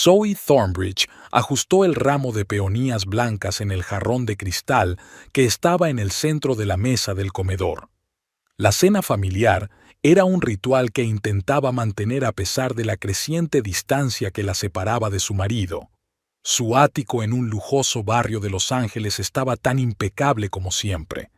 Zoe Thornbridge ajustó el ramo de peonías blancas en el jarrón de cristal que estaba en el centro de la mesa del comedor. La cena familiar era un ritual que intentaba mantener a pesar de la creciente distancia que la separaba de su marido. Su ático en un lujoso barrio de Los Ángeles estaba tan impecable como siempre.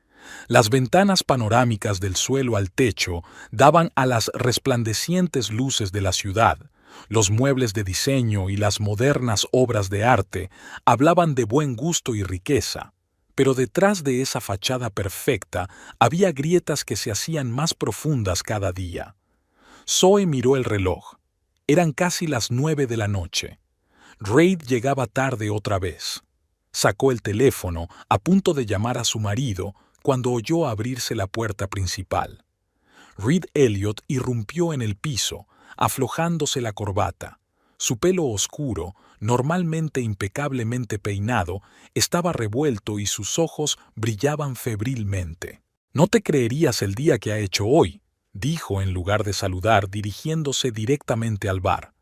Las ventanas panorámicas del suelo al techo daban a las resplandecientes luces de la ciudad. Los muebles de diseño y las modernas obras de arte hablaban de buen gusto y riqueza, pero detrás de esa fachada perfecta había grietas que se hacían más profundas cada día. Zoe miró el reloj. Eran casi las 9 de la noche. Reid llegaba tarde otra vez. Sacó el teléfono, a punto de llamar a su marido, cuando oyó abrirse la puerta principal. Reid Elliott irrumpió en el piso, aflojándose la corbata. Su pelo oscuro, normalmente impecablemente peinado, estaba revuelto y sus ojos brillaban febrilmente. «No te creerías el día que ha hecho hoy», dijo en lugar de saludar, dirigiéndose directamente al bar.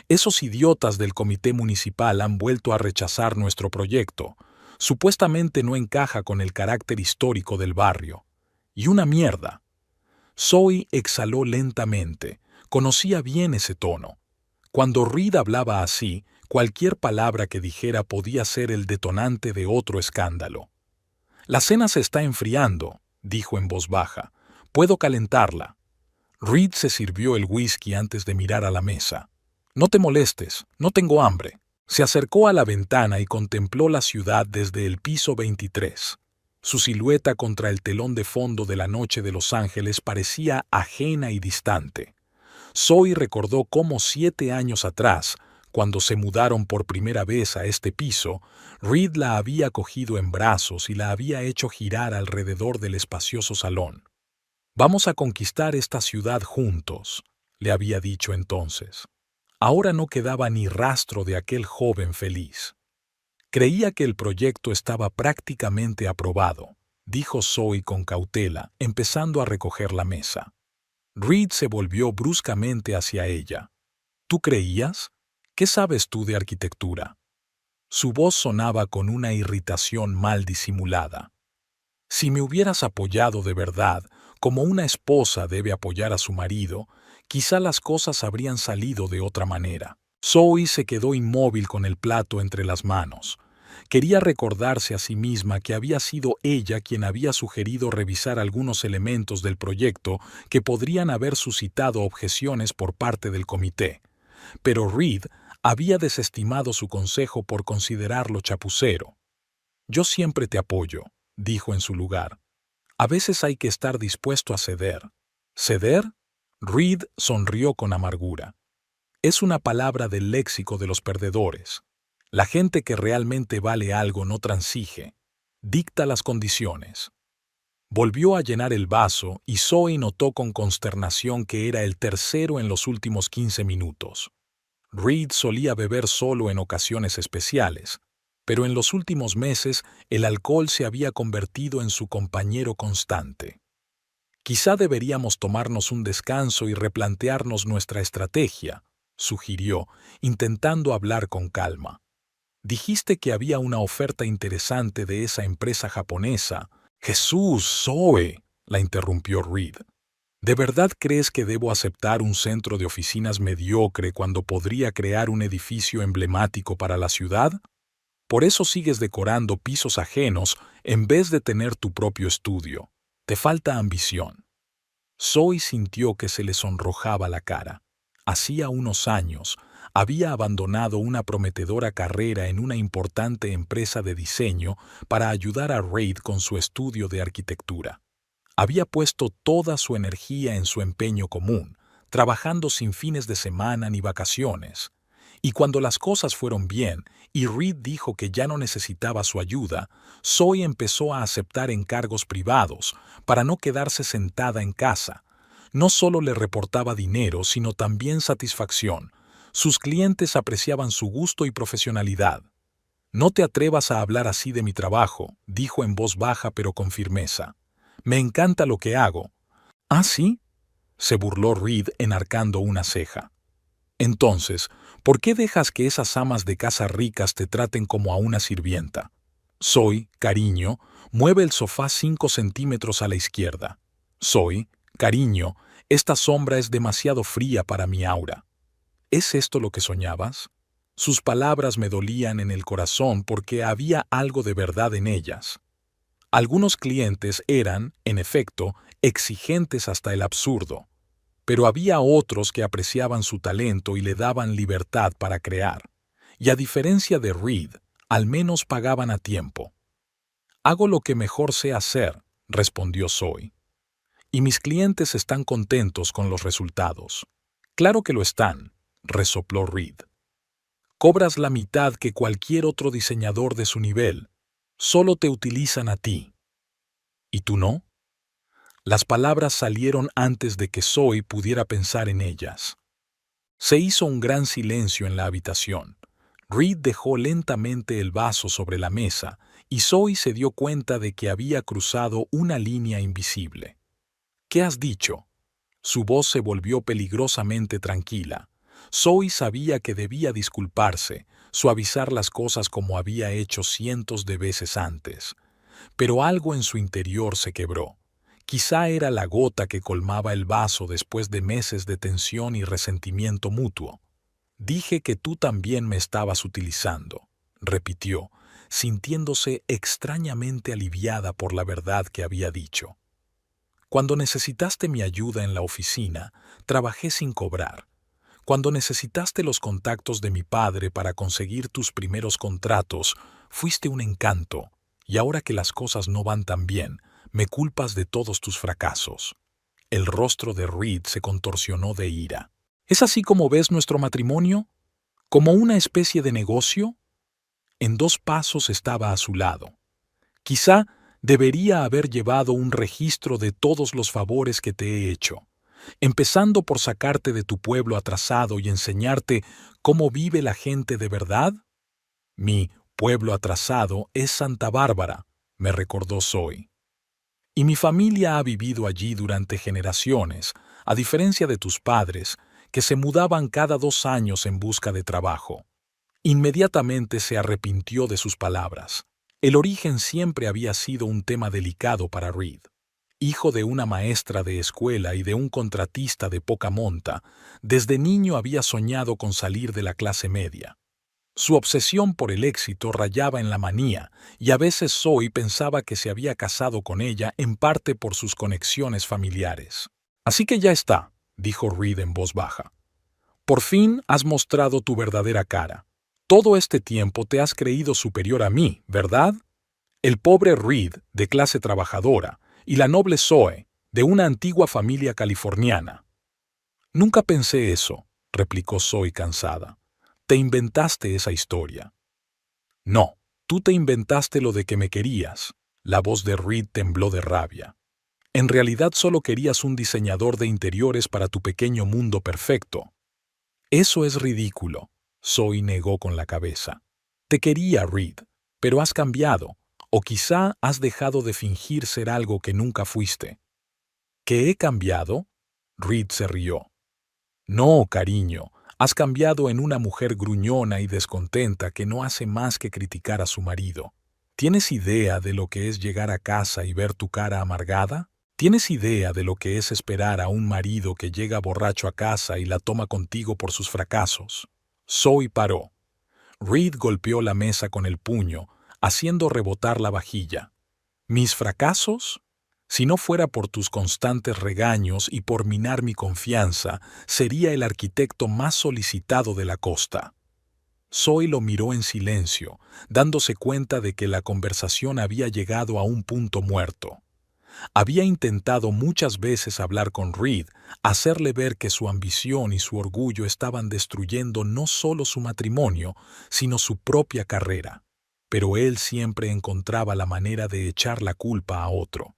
«Esos idiotas del comité municipal han vuelto a rechazar nuestro proyecto. Supuestamente no encaja con el carácter histórico del barrio. Y una mierda». Zoe exhaló lentamente. Conocía bien ese tono. Cuando Reid hablaba así, cualquier palabra que dijera podía ser el detonante de otro escándalo. «La cena se está enfriando», dijo en voz baja. «Puedo calentarla». Reid se sirvió el whisky antes de mirar a la mesa. «No te molestes, no tengo hambre». Se acercó a la ventana y contempló la ciudad desde el piso 23. Su silueta contra el telón de fondo de la noche de Los Ángeles parecía ajena y distante. Zoe recordó cómo 7 años atrás, cuando se mudaron por primera vez a este piso, Reid la había cogido en brazos y la había hecho girar alrededor del espacioso salón. «Vamos a conquistar esta ciudad juntos», le había dicho entonces. Ahora no quedaba ni rastro de aquel joven feliz. «Creía que el proyecto estaba prácticamente aprobado», dijo Zoe con cautela, empezando a recoger la mesa. Reid se volvió bruscamente hacia ella. «¿Tú creías? ¿Qué sabes tú de arquitectura?» Su voz sonaba con una irritación mal disimulada. «Si me hubieras apoyado de verdad, como una esposa debe apoyar a su marido, quizá las cosas habrían salido de otra manera». Zoe se quedó inmóvil con el plato entre las manos. Quería recordarse a sí misma que había sido ella quien había sugerido revisar algunos elementos del proyecto que podrían haber suscitado objeciones por parte del comité. Pero Reid había desestimado su consejo por considerarlo chapucero. «Yo siempre te apoyo», dijo en su lugar. «A veces hay que estar dispuesto a ceder». «¿Ceder?». Reid sonrió con amargura. «Es una palabra del léxico de los perdedores. La gente que realmente vale algo no transige, dicta las condiciones». Volvió a llenar el vaso y Zoe notó con consternación que era el tercero en los últimos 15 minutos. Reid solía beber solo en ocasiones especiales, pero en los últimos meses el alcohol se había convertido en su compañero constante. «Quizá deberíamos tomarnos un descanso y replantearnos nuestra estrategia», sugirió, intentando hablar con calma. «Dijiste que había una oferta interesante de esa empresa japonesa». «Jesús, Zoe», la interrumpió Reid. «¿De verdad crees que debo aceptar un centro de oficinas mediocre cuando podría crear un edificio emblemático para la ciudad? Por eso sigues decorando pisos ajenos en vez de tener tu propio estudio. Te falta ambición». Zoe sintió que se le sonrojaba la cara. Hacía unos años había abandonado una prometedora carrera en una importante empresa de diseño para ayudar a Reid con su estudio de arquitectura. Había puesto toda su energía en su empeño común, trabajando sin fines de semana ni vacaciones. Y cuando las cosas fueron bien y Reid dijo que ya no necesitaba su ayuda, Zoe empezó a aceptar encargos privados para no quedarse sentada en casa. No solo le reportaba dinero, sino también satisfacción. Sus clientes apreciaban su gusto y profesionalidad. «No te atrevas a hablar así de mi trabajo», dijo en voz baja pero con firmeza. «Me encanta lo que hago». «¿Ah, sí?», se burló Reid enarcando una ceja. «Entonces, ¿Por qué dejas que esas amas de casa ricas te traten como a una sirvienta? Zoe, cariño, mueve el sofá 5 centímetros a la izquierda. Zoe, cariño, esta sombra es demasiado fría para mi aura. ¿Es esto lo que soñabas? Sus palabras me dolían en el corazón porque había algo de verdad en ellas. Algunos clientes eran, en efecto, exigentes hasta el absurdo, pero había otros que apreciaban su talento y le daban libertad para crear. Y a diferencia de Reed, al menos pagaban a tiempo. Hago lo que mejor sé hacer, respondió Zoe. Y mis clientes están contentos con los resultados. Claro que lo están, resopló Reed. Cobras la mitad que cualquier otro diseñador de su nivel. Solo te utilizan a ti. ¿Y tú no? Las palabras salieron antes de que Zoe pudiera pensar en ellas. Se hizo un gran silencio en la habitación. Reed dejó lentamente el vaso sobre la mesa y Zoe se dio cuenta de que había cruzado una línea invisible. ¿Qué has dicho? Su voz se volvió peligrosamente tranquila. Zoe sabía que debía disculparse, suavizar las cosas como había hecho cientos de veces antes. Pero algo en su interior se quebró. Quizá era la gota que colmaba el vaso después de meses de tensión y resentimiento mutuo. Dije que tú también me estabas utilizando, repitió, sintiéndose extrañamente aliviada por la verdad que había dicho. Cuando necesitaste mi ayuda en la oficina, trabajé sin cobrar. Cuando necesitaste los contactos de mi padre para conseguir tus primeros contratos, fuiste un encanto, y ahora que las cosas no van tan bien, me culpas de todos tus fracasos. El rostro de Reed se contorsionó de ira. ¿Es así como ves nuestro matrimonio? ¿Como una especie de negocio? En 2 pasos estaba a su lado. Quizá debería haber llevado un registro de todos los favores que te he hecho, empezando por sacarte de tu pueblo atrasado y enseñarte cómo vive la gente de verdad. Mi pueblo atrasado es Santa Bárbara, me recordó Zoe. Y mi familia ha vivido allí durante generaciones, a diferencia de tus padres, que se mudaban cada 2 años en busca de trabajo. Inmediatamente se arrepintió de sus palabras. El origen siempre había sido un tema delicado para Reed. Hijo de una maestra de escuela y de un contratista de poca monta, desde niño había soñado con salir de la clase media. Su obsesión por el éxito rayaba en la manía, y a veces Zoe pensaba que se había casado con ella en parte por sus conexiones familiares. Así que ya está, dijo Reed en voz baja. Por fin has mostrado tu verdadera cara. Todo este tiempo te has creído superior a mí, ¿verdad? El pobre Reed, de clase trabajadora, y la noble Zoe, de una antigua familia californiana. Nunca pensé eso, replicó Zoe cansada. Te inventaste esa historia. No, tú te inventaste lo de que me querías. La voz de Reed tembló de rabia. En realidad solo querías un diseñador de interiores para tu pequeño mundo perfecto. Eso es ridículo, Zoe negó con la cabeza. Te quería, Reed, pero has cambiado, o quizá has dejado de fingir ser algo que nunca fuiste. ¿Qué he cambiado? Reed se rió. No, cariño, has cambiado en una mujer gruñona y descontenta que no hace más que criticar a su marido. ¿Tienes idea de lo que es llegar a casa y ver tu cara amargada? ¿Tienes idea de lo que es esperar a un marido que llega borracho a casa y la toma contigo por sus fracasos? Zoe paró. Reed golpeó la mesa con el puño, haciendo rebotar la vajilla. ¿Mis fracasos? Si no fuera por tus constantes regaños y por minar mi confianza, sería el arquitecto más solicitado de la costa. Zoe lo miró en silencio, dándose cuenta de que la conversación había llegado a un punto muerto. Había intentado muchas veces hablar con Reed, hacerle ver que su ambición y su orgullo estaban destruyendo no solo su matrimonio, sino su propia carrera. Pero él siempre encontraba la manera de echar la culpa a otro.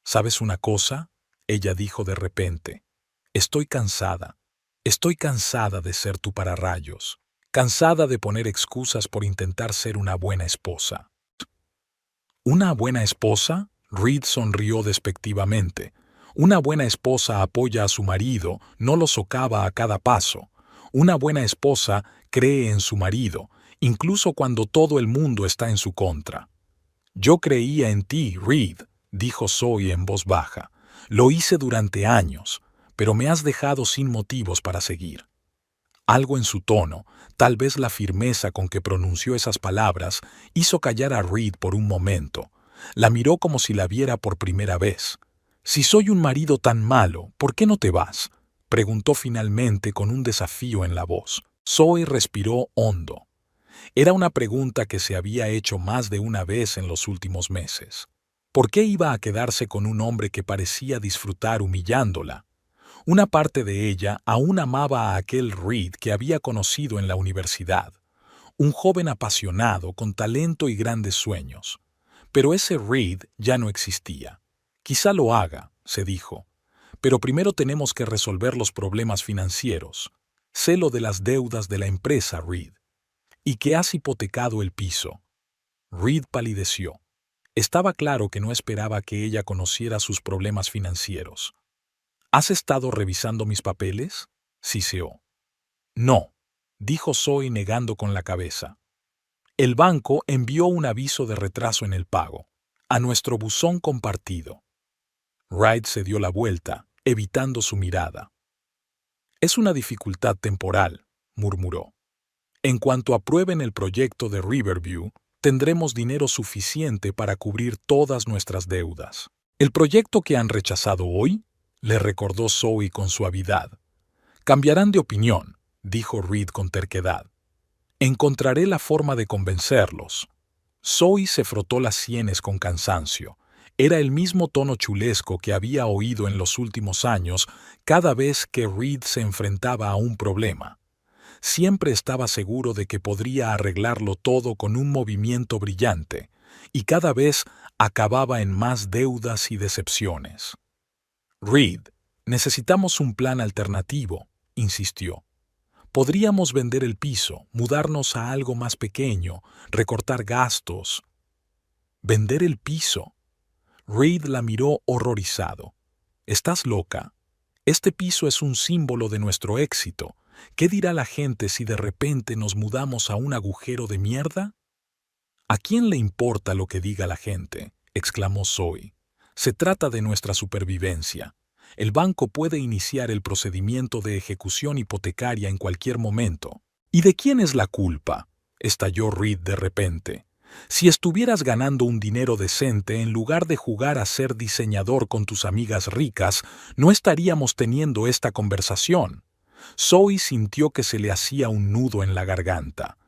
¿Sabes una cosa? Ella dijo de repente. Estoy cansada. Estoy cansada de ser tu pararrayos. Cansada de poner excusas por intentar ser una buena esposa. ¿Una buena esposa? Reed sonrió despectivamente. Una buena esposa apoya a su marido, no lo socava a cada paso. Una buena esposa cree en su marido, incluso cuando todo el mundo está en su contra. Yo creía en ti, Reed, dijo Zoe en voz baja. Lo hice durante años, pero me has dejado sin motivos para seguir. Algo en su tono, tal vez la firmeza con que pronunció esas palabras, hizo callar a Reed por un momento. La miró como si la viera por primera vez. «Si soy un marido tan malo, ¿por qué no te vas?», preguntó finalmente con un desafío en la voz. Zoe respiró hondo. Era una pregunta que se había hecho más de una vez en los últimos meses. ¿Por qué iba a quedarse con un hombre que parecía disfrutar humillándola? Una parte de ella aún amaba a aquel Reed que había conocido en la universidad, un joven apasionado con talento y grandes sueños. Pero ese Reed ya no existía. Quizá lo haga, se dijo, pero primero tenemos que resolver los problemas financieros. Sé lo de las deudas de la empresa, Reed. ¿Y que has hipotecado el piso? Reed palideció. Estaba claro que no esperaba que ella conociera sus problemas financieros. ¿Has estado revisando mis papeles?, siseó. No, dijo Zoe negando con la cabeza. El banco envió un aviso de retraso en el pago, a nuestro buzón compartido. Reed se dio la vuelta, evitando su mirada. Es una dificultad temporal, murmuró. En cuanto aprueben el proyecto de Riverview, tendremos dinero suficiente para cubrir todas nuestras deudas. ¿El proyecto que han rechazado hoy?, le recordó Zoe con suavidad. Cambiarán de opinión, dijo Reed con terquedad. Encontraré la forma de convencerlos. Zoe se frotó las sienes con cansancio. Era el mismo tono chulesco que había oído en los últimos años cada vez que Reed se enfrentaba a un problema. Siempre estaba seguro de que podría arreglarlo todo con un movimiento brillante, y cada vez acababa en más deudas y decepciones. Reed, necesitamos un plan alternativo, insistió. Podríamos vender el piso, mudarnos a algo más pequeño, recortar gastos. ¿Vender el piso? Reed la miró horrorizado. ¿Estás loca? Este piso es un símbolo de nuestro éxito. ¿Qué dirá la gente si de repente nos mudamos a un agujero de mierda? ¿A quién le importa lo que diga la gente?, exclamó Zoe. Se trata de nuestra supervivencia. El banco puede iniciar el procedimiento de ejecución hipotecaria en cualquier momento. ¿Y de quién es la culpa?, estalló Reed de repente. Si estuvieras ganando un dinero decente en lugar de jugar a ser diseñador con tus amigas ricas, no estaríamos teniendo esta conversación. Zoe sintió que se le hacía un nudo en la garganta.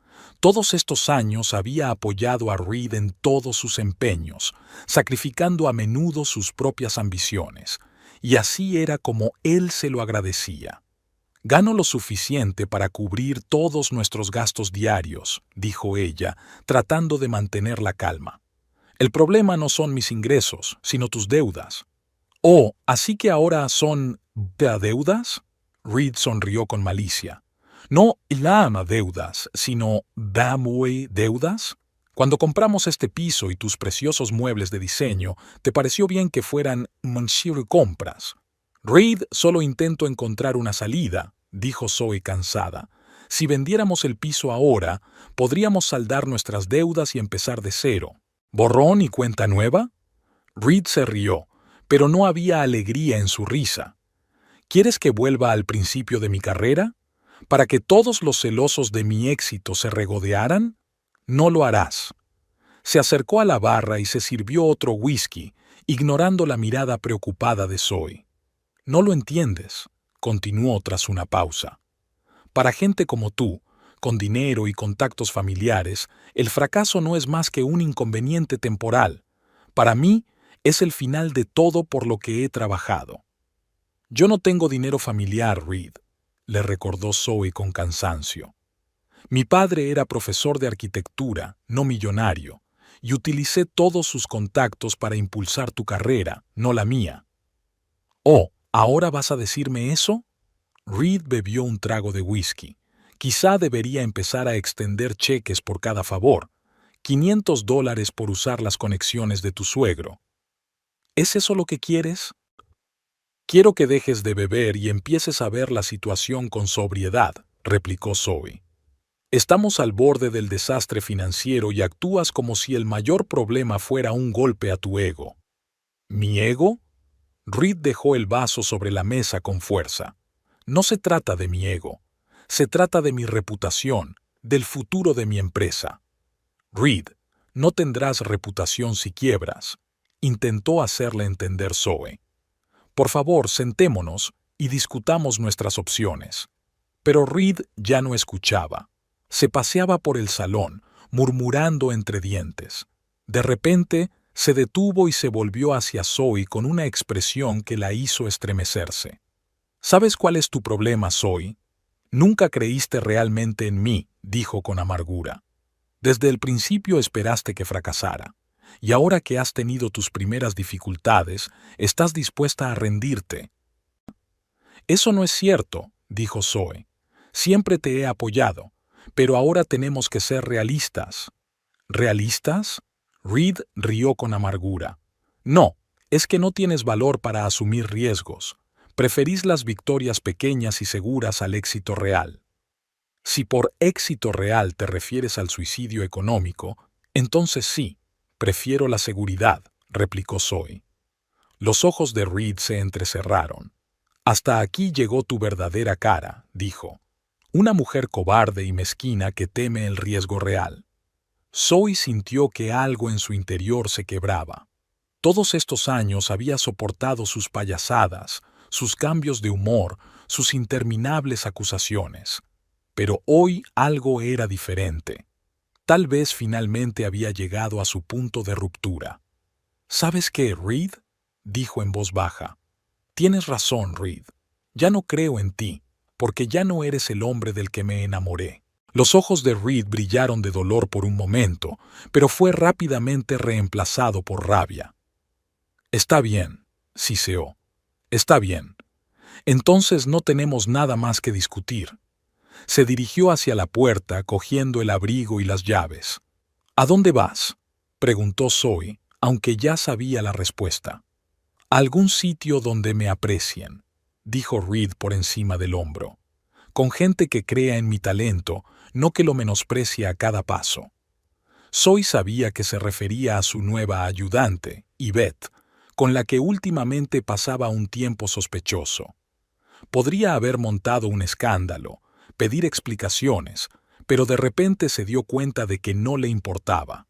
Todos estos años había apoyado a Reed en todos sus empeños, sacrificando a menudo sus propias ambiciones, y así era como él se lo agradecía. «Gano lo suficiente para cubrir todos nuestros gastos diarios», dijo ella, tratando de mantener la calma. «El problema no son mis ingresos, sino tus deudas». «Oh, ¿así que ahora son deudas?», Reed sonrió con malicia. «No llama deudas, sino dame deudas. Cuando compramos este piso y tus preciosos muebles de diseño, ¿te pareció bien que fueran Manchester compras?» «Reed, solo intento encontrar una salida», dijo Zoe cansada. «Si vendiéramos el piso ahora, podríamos saldar nuestras deudas y empezar de cero. ¿Borrón y cuenta nueva?». Reed se rió, pero no había alegría en su risa. «¿Quieres que vuelva al principio de mi carrera? ¿Para que todos los celosos de mi éxito se regodearan? No lo harás». Se acercó a la barra y se sirvió otro whisky, ignorando la mirada preocupada de Zoe. «No lo entiendes», continuó tras una pausa. «Para gente como tú, con dinero y contactos familiares, el fracaso no es más que un inconveniente temporal. Para mí, es el final de todo por lo que he trabajado». «Yo no tengo dinero familiar, Reed», le recordó Zoe con cansancio. «Mi padre era profesor de arquitectura, no millonario, y utilicé todos sus contactos para impulsar tu carrera, no la mía». «Oh, ¿ahora vas a decirme eso?». Reed bebió un trago de whisky. Quizá debería empezar a extender cheques por cada favor. $500 por usar las conexiones de tu suegro. ¿Es eso lo que quieres? Quiero que dejes de beber y empieces a ver la situación con sobriedad, replicó Zoe. Estamos al borde del desastre financiero y actúas como si el mayor problema fuera un golpe a tu ego. ¿Mi ego? Reed dejó el vaso sobre la mesa con fuerza. No se trata de mi ego. Se trata de mi reputación, del futuro de mi empresa. Reed, no tendrás reputación si quiebras, intentó hacerle entender Zoe. Por favor, sentémonos y discutamos nuestras opciones. Pero Reed ya no escuchaba. Se paseaba por el salón, murmurando entre dientes. De repente, se detuvo y se volvió hacia Zoe con una expresión que la hizo estremecerse. ¿Sabes cuál es tu problema, Zoe? Nunca creíste realmente en mí, dijo con amargura. Desde el principio esperaste que fracasara. Y ahora que has tenido tus primeras dificultades, estás dispuesta a rendirte. Eso no es cierto, dijo Zoe. Siempre te he apoyado, pero ahora tenemos que ser realistas. ¿Realistas? Reed rió con amargura. No, es que no tienes valor para asumir riesgos. Preferís las victorias pequeñas y seguras al éxito real. Si por éxito real te refieres al suicidio económico, entonces sí, prefiero la seguridad, replicó Zoe. Los ojos de Reed se entrecerraron. Hasta aquí llegó tu verdadera cara, dijo. Una mujer cobarde y mezquina que teme el riesgo real. Zoe sintió que algo en su interior se quebraba. Todos estos años había soportado sus payasadas, sus cambios de humor, sus interminables acusaciones. Pero hoy algo era diferente. Tal vez finalmente había llegado a su punto de ruptura. ¿Sabes qué, Reed?, dijo en voz baja. Tienes razón, Reed. Ya no creo en ti, porque ya no eres el hombre del que me enamoré. Los ojos de Reed brillaron de dolor por un momento, pero fue rápidamente reemplazado por rabia. Está bien, siseó. Está bien. Entonces no tenemos nada más que discutir. Se dirigió hacia la puerta, cogiendo el abrigo y las llaves. ¿A dónde vas?, preguntó Zoe, aunque ya sabía la respuesta. A algún sitio donde me aprecien, dijo Reed por encima del hombro. Con gente que crea en mi talento, no que lo menosprecie a cada paso. Zoe sabía que se refería a su nueva ayudante, Yvette, con la que últimamente pasaba un tiempo sospechoso. Podría haber montado un escándalo, pedir explicaciones, pero de repente se dio cuenta de que no le importaba.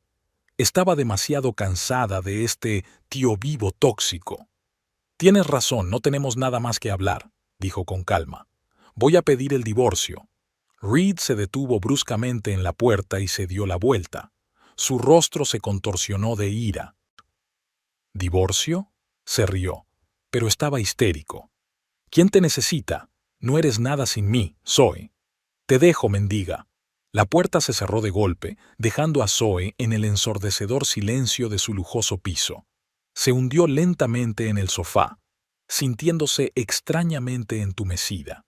Estaba demasiado cansada de este tío vivo tóxico. Tienes razón, no tenemos nada más que hablar, dijo con calma. Voy a pedir el divorcio. Reed se detuvo bruscamente en la puerta y se dio la vuelta. Su rostro se contorsionó de ira. ¿Divorcio?, se rió, pero estaba histérico. ¿Quién te necesita? No eres nada sin mí, Zoe. Te dejo, mendiga. La puerta se cerró de golpe, dejando a Zoe en el ensordecedor silencio de su lujoso piso. Se hundió lentamente en el sofá, sintiéndose extrañamente entumecida.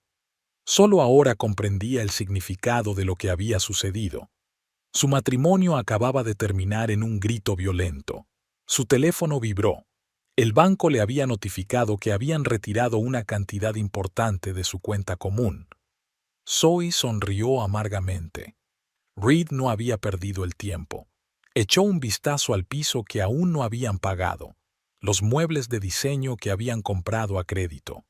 Solo ahora comprendía el significado de lo que había sucedido. Su matrimonio acababa de terminar en un grito violento. Su teléfono vibró. El banco le había notificado que habían retirado una cantidad importante de su cuenta común. Zoe sonrió amargamente. Reed no había perdido el tiempo. Echó un vistazo al piso que aún no habían pagado, los muebles de diseño que habían comprado a crédito,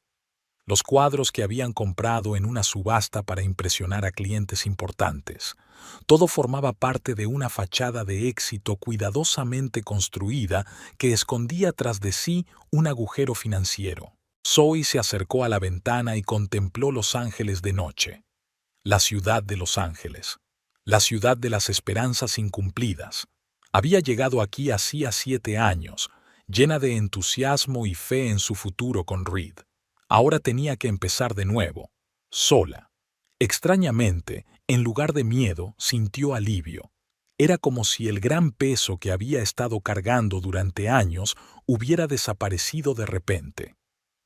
los cuadros que habían comprado en una subasta para impresionar a clientes importantes. Todo formaba parte de una fachada de éxito cuidadosamente construida que escondía tras de sí un agujero financiero. Zoe se acercó a la ventana y contempló Los Ángeles de noche. La ciudad de Los Ángeles. La ciudad de las esperanzas incumplidas. Había llegado aquí hacía 7 años, llena de entusiasmo y fe en su futuro con Reed. Ahora tenía que empezar de nuevo, sola. Extrañamente, en lugar de miedo, sintió alivio. Era como si el gran peso que había estado cargando durante años hubiera desaparecido de repente.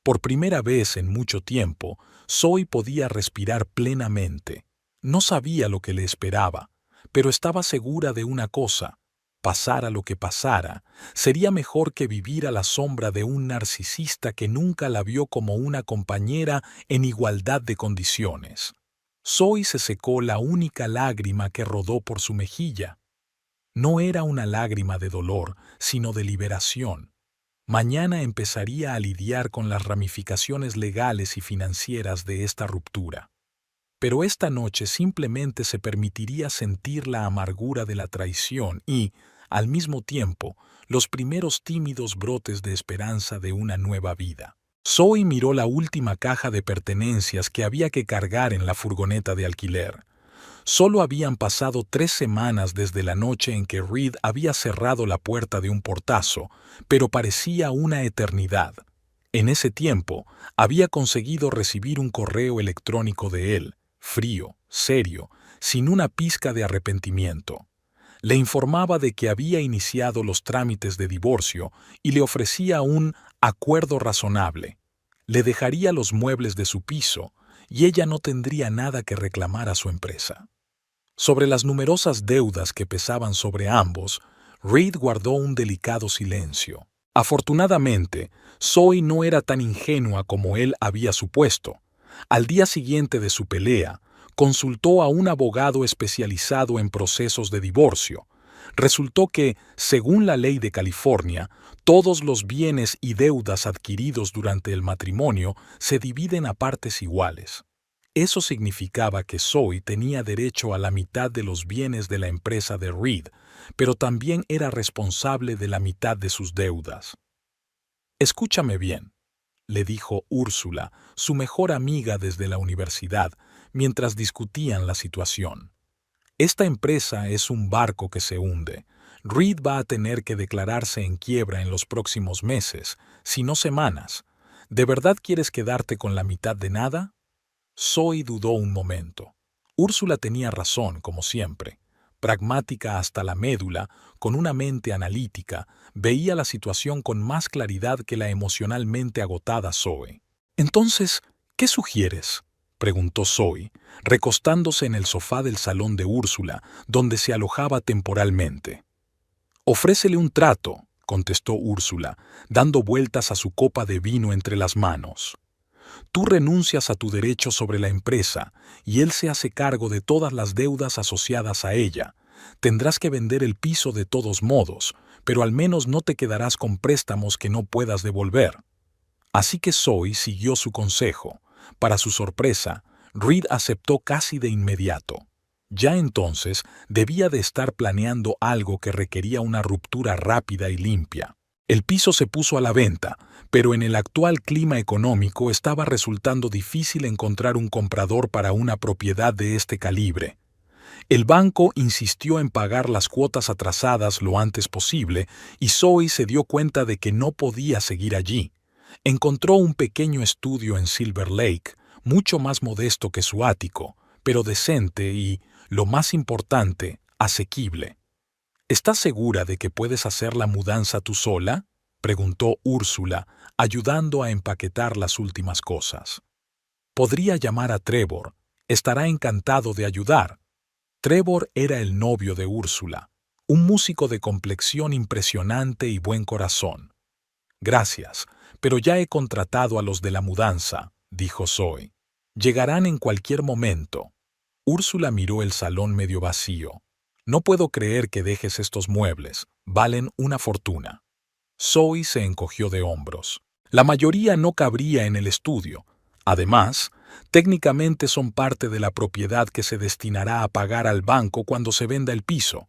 Por primera vez en mucho tiempo, Zoe podía respirar plenamente. No sabía lo que le esperaba, pero estaba segura de una cosa: pasara lo que pasara, sería mejor que vivir a la sombra de un narcisista que nunca la vio como una compañera en igualdad de condiciones. Zoe se secó la única lágrima que rodó por su mejilla. No era una lágrima de dolor, sino de liberación. Mañana empezaría a lidiar con las ramificaciones legales y financieras de esta ruptura. Pero esta noche simplemente se permitiría sentir la amargura de la traición y, al mismo tiempo, los primeros tímidos brotes de esperanza de una nueva vida. Zoe miró la última caja de pertenencias que había que cargar en la furgoneta de alquiler. Solo habían pasado 3 semanas desde la noche en que Reed había cerrado la puerta de un portazo, pero parecía una eternidad. En ese tiempo, había conseguido recibir un correo electrónico de él, frío, serio, sin una pizca de arrepentimiento. Le informaba de que había iniciado los trámites de divorcio y le ofrecía un acuerdo razonable. Le dejaría los muebles de su piso y ella no tendría nada que reclamar a su empresa. Sobre las numerosas deudas que pesaban sobre ambos, Reed guardó un delicado silencio. Afortunadamente, Zoe no era tan ingenua como él había supuesto. Al día siguiente de su pelea, consultó a un abogado especializado en procesos de divorcio. Resultó que, según la ley de California, todos los bienes y deudas adquiridos durante el matrimonio se dividen a partes iguales. Eso significaba que Zoe tenía derecho a la mitad de los bienes de la empresa de Reed, pero también era responsable de la mitad de sus deudas. «Escúchame bien», le dijo Úrsula, su mejor amiga desde la universidad, mientras discutían la situación. «Esta empresa es un barco que se hunde. Reed va a tener que declararse en quiebra en los próximos meses, si no semanas. ¿De verdad quieres quedarte con la mitad de nada?» Zoe dudó un momento. Úrsula tenía razón, como siempre. Pragmática hasta la médula, con una mente analítica, veía la situación con más claridad que la emocionalmente agotada Zoe. «Entonces, ¿qué sugieres?», preguntó Zoe, recostándose en el sofá del salón de Úrsula, donde se alojaba temporalmente. «Ofrécele un trato», contestó Úrsula, dando vueltas a su copa de vino entre las manos. «Tú renuncias a tu derecho sobre la empresa y él se hace cargo de todas las deudas asociadas a ella. Tendrás que vender el piso de todos modos, pero al menos no te quedarás con préstamos que no puedas devolver». Así que Zoe siguió su consejo. Para su sorpresa, Reed aceptó casi de inmediato. Ya entonces debía de estar planeando algo que requería una ruptura rápida y limpia. El piso se puso a la venta, pero en el actual clima económico estaba resultando difícil encontrar un comprador para una propiedad de este calibre. El banco insistió en pagar las cuotas atrasadas lo antes posible y Zoe se dio cuenta de que no podía seguir allí. Encontró un pequeño estudio en Silver Lake, mucho más modesto que su ático, pero decente y, lo más importante, asequible. «¿Estás segura de que puedes hacer la mudanza tú sola?», preguntó Úrsula, ayudando a empaquetar las últimas cosas. «Podría llamar a Trevor. Estará encantado de ayudar». Trevor era el novio de Úrsula, un músico de complexión impresionante y buen corazón. «Gracias, pero ya he contratado a los de la mudanza», dijo Zoe. «Llegarán en cualquier momento». Úrsula miró el salón medio vacío. «No puedo creer que dejes estos muebles. Valen una fortuna». Zoe se encogió de hombros. «La mayoría no cabría en el estudio. Además, técnicamente son parte de la propiedad que se destinará a pagar al banco cuando se venda el piso».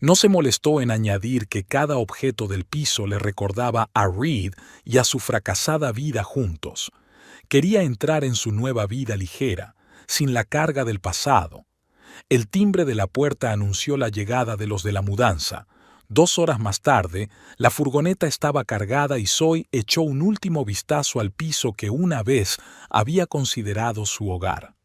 No se molestó en añadir que cada objeto del piso le recordaba a Reed y a su fracasada vida juntos. Quería entrar en su nueva vida ligera, sin la carga del pasado. El timbre de la puerta anunció la llegada de los de la mudanza. 2 horas más tarde, la furgoneta estaba cargada y Zoe echó un último vistazo al piso que una vez había considerado su hogar.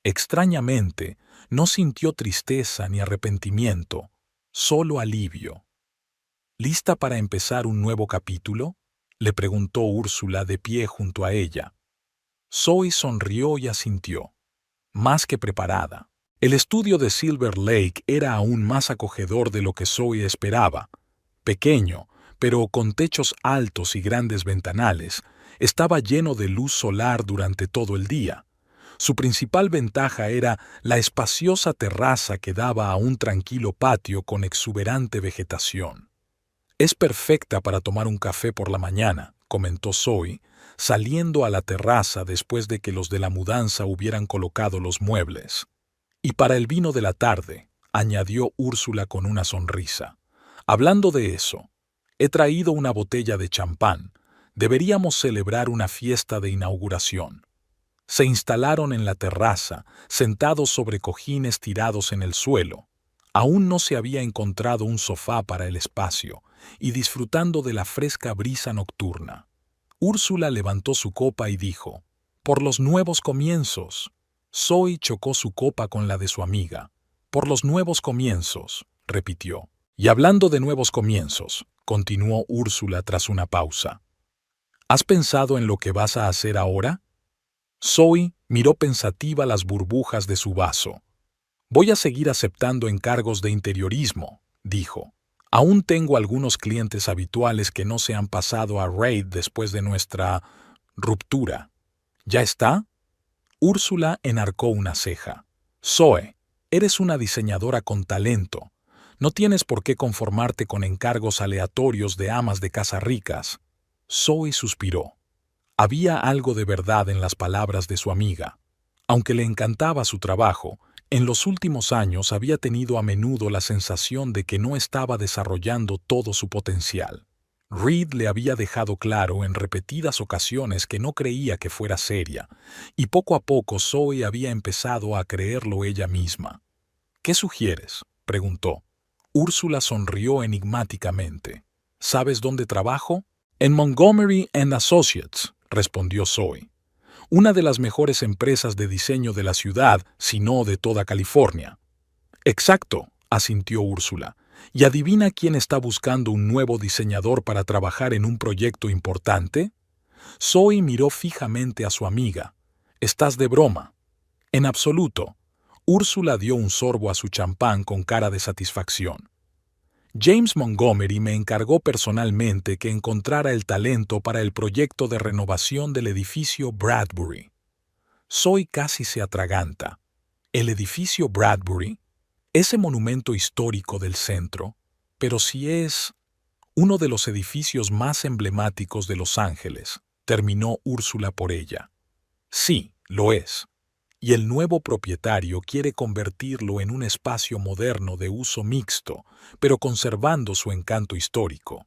Extrañamente, no sintió tristeza ni arrepentimiento, solo alivio. «¿Lista para empezar un nuevo capítulo?», le preguntó Úrsula de pie junto a ella. Zoe sonrió y asintió. Más que preparada. El estudio de Silver Lake era aún más acogedor de lo que Zoe esperaba. Pequeño, pero con techos altos y grandes ventanales, estaba lleno de luz solar durante todo el día. Su principal ventaja era la espaciosa terraza que daba a un tranquilo patio con exuberante vegetación. «Es perfecta para tomar un café por la mañana», comentó Zoe, saliendo a la terraza después de que los de la mudanza hubieran colocado los muebles. «Y para el vino de la tarde», añadió Úrsula con una sonrisa. «Hablando de eso, he traído una botella de champán. Deberíamos celebrar una fiesta de inauguración». Se instalaron en la terraza, sentados sobre cojines tirados en el suelo. Aún no se había encontrado un sofá para el espacio, y disfrutando de la fresca brisa nocturna. Úrsula levantó su copa y dijo: «Por los nuevos comienzos». Zoe chocó su copa con la de su amiga. «Por los nuevos comienzos», repitió. «Y hablando de nuevos comienzos», continuó Úrsula tras una pausa, «¿has pensado en lo que vas a hacer ahora?» Zoe miró pensativa las burbujas de su vaso. «Voy a seguir aceptando encargos de interiorismo», dijo. «Aún tengo algunos clientes habituales que no se han pasado a Raid después de nuestra ruptura». «¿Ya está?» Úrsula enarcó una ceja. «Zoe, eres una diseñadora con talento. No tienes por qué conformarte con encargos aleatorios de amas de casa ricas». Zoe suspiró. Había algo de verdad en las palabras de su amiga. Aunque le encantaba su trabajo, en los últimos años había tenido a menudo la sensación de que no estaba desarrollando todo su potencial. Reed le había dejado claro en repetidas ocasiones que no creía que fuera seria, y poco a poco Zoe había empezado a creerlo ella misma. «¿Qué sugieres?», preguntó. Úrsula sonrió enigmáticamente. «¿Sabes dónde trabajo?» «En Montgomery & Associates», respondió Zoe. «Una de las mejores empresas de diseño de la ciudad, si no de toda California». «Exacto», asintió Úrsula. «¿Y adivina quién está buscando un nuevo diseñador para trabajar en un proyecto importante?» Zoe miró fijamente a su amiga. «¿Estás de broma?» «En absoluto». Úrsula dio un sorbo a su champán con cara de satisfacción. «James Montgomery me encargó personalmente que encontrara el talento para el proyecto de renovación del edificio Bradbury». Zoe casi se atraganta. ¿El edificio Bradbury? Ese monumento histórico del centro, pero si es uno de los edificios más emblemáticos de Los Ángeles, terminó Úrsula por ella. Sí, lo es. Y el nuevo propietario quiere convertirlo en un espacio moderno de uso mixto, pero conservando su encanto histórico.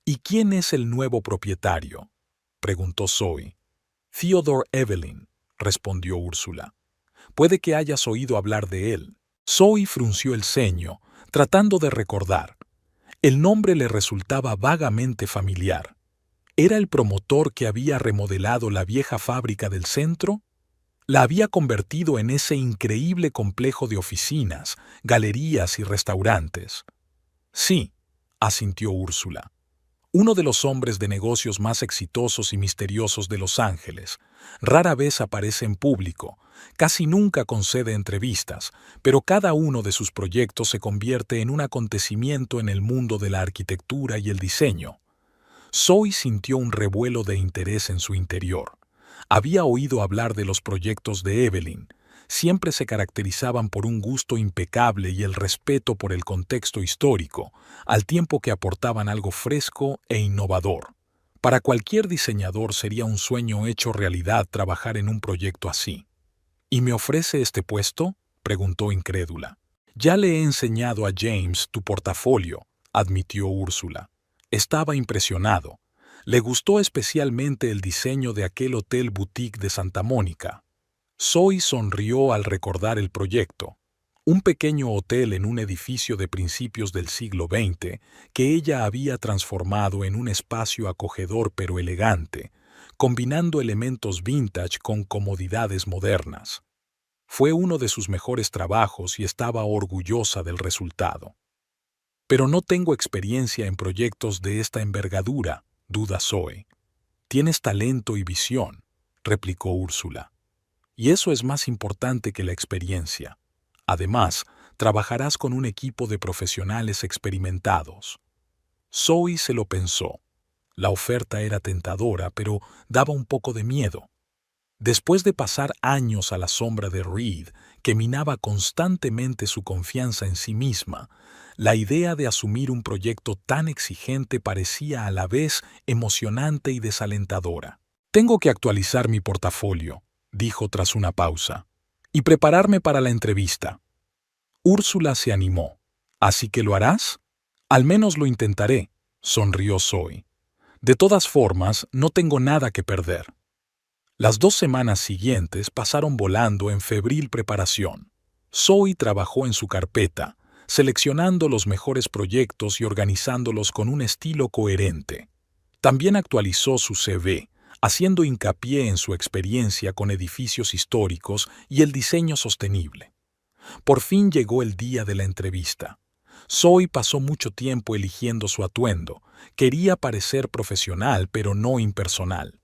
«¿Y quién es el nuevo propietario?», preguntó Zoe. «Theodore Evelyn», respondió Úrsula. «Puede que hayas oído hablar de él». Zoe frunció el ceño, tratando de recordar. El nombre le resultaba vagamente familiar. ¿Era el promotor que había remodelado la vieja fábrica del centro? La había convertido en ese increíble complejo de oficinas, galerías y restaurantes. «Sí», asintió Úrsula. «Uno de los hombres de negocios más exitosos y misteriosos de Los Ángeles. Rara vez aparece en público, casi nunca concede entrevistas, pero cada uno de sus proyectos se convierte en un acontecimiento en el mundo de la arquitectura y el diseño». Zoe sintió un revuelo de interés en su interior. Había oído hablar de los proyectos de Evelyn. Siempre se caracterizaban por un gusto impecable y el respeto por el contexto histórico, al tiempo que aportaban algo fresco e innovador. Para cualquier diseñador sería un sueño hecho realidad trabajar en un proyecto así. «¿Y me ofrece este puesto?», preguntó incrédula. «Ya le he enseñado a James tu portafolio», admitió Úrsula. Estaba impresionado. Le gustó especialmente el diseño de aquel hotel boutique de Santa Mónica. Zoe sonrió al recordar el proyecto. Un pequeño hotel en un edificio de principios del siglo XX que ella había transformado en un espacio acogedor pero elegante, combinando elementos vintage con comodidades modernas. Fue uno de sus mejores trabajos y estaba orgullosa del resultado. «Pero no tengo experiencia en proyectos de esta envergadura», duda Zoe. «Tienes talento y visión», replicó Úrsula. «Y eso es más importante que la experiencia. Además, trabajarás con un equipo de profesionales experimentados». Zoe se lo pensó. La oferta era tentadora, pero daba un poco de miedo. Después de pasar años a la sombra de Reed, que minaba constantemente su confianza en sí misma, la idea de asumir un proyecto tan exigente parecía a la vez emocionante y desalentadora. Tengo que actualizar mi portafolio, dijo tras una pausa, y prepararme para la entrevista. Úrsula se animó. ¿Así que lo harás? Al menos lo intentaré, sonrió Zoe. De todas formas, no tengo nada que perder. Las 2 semanas siguientes pasaron volando en febril preparación. Zoe trabajó en su carpeta, seleccionando los mejores proyectos y organizándolos con un estilo coherente. También actualizó su CV, haciendo hincapié en su experiencia con edificios históricos y el diseño sostenible. Por fin llegó el día de la entrevista. Zoe pasó mucho tiempo eligiendo su atuendo. Quería parecer profesional, pero no impersonal.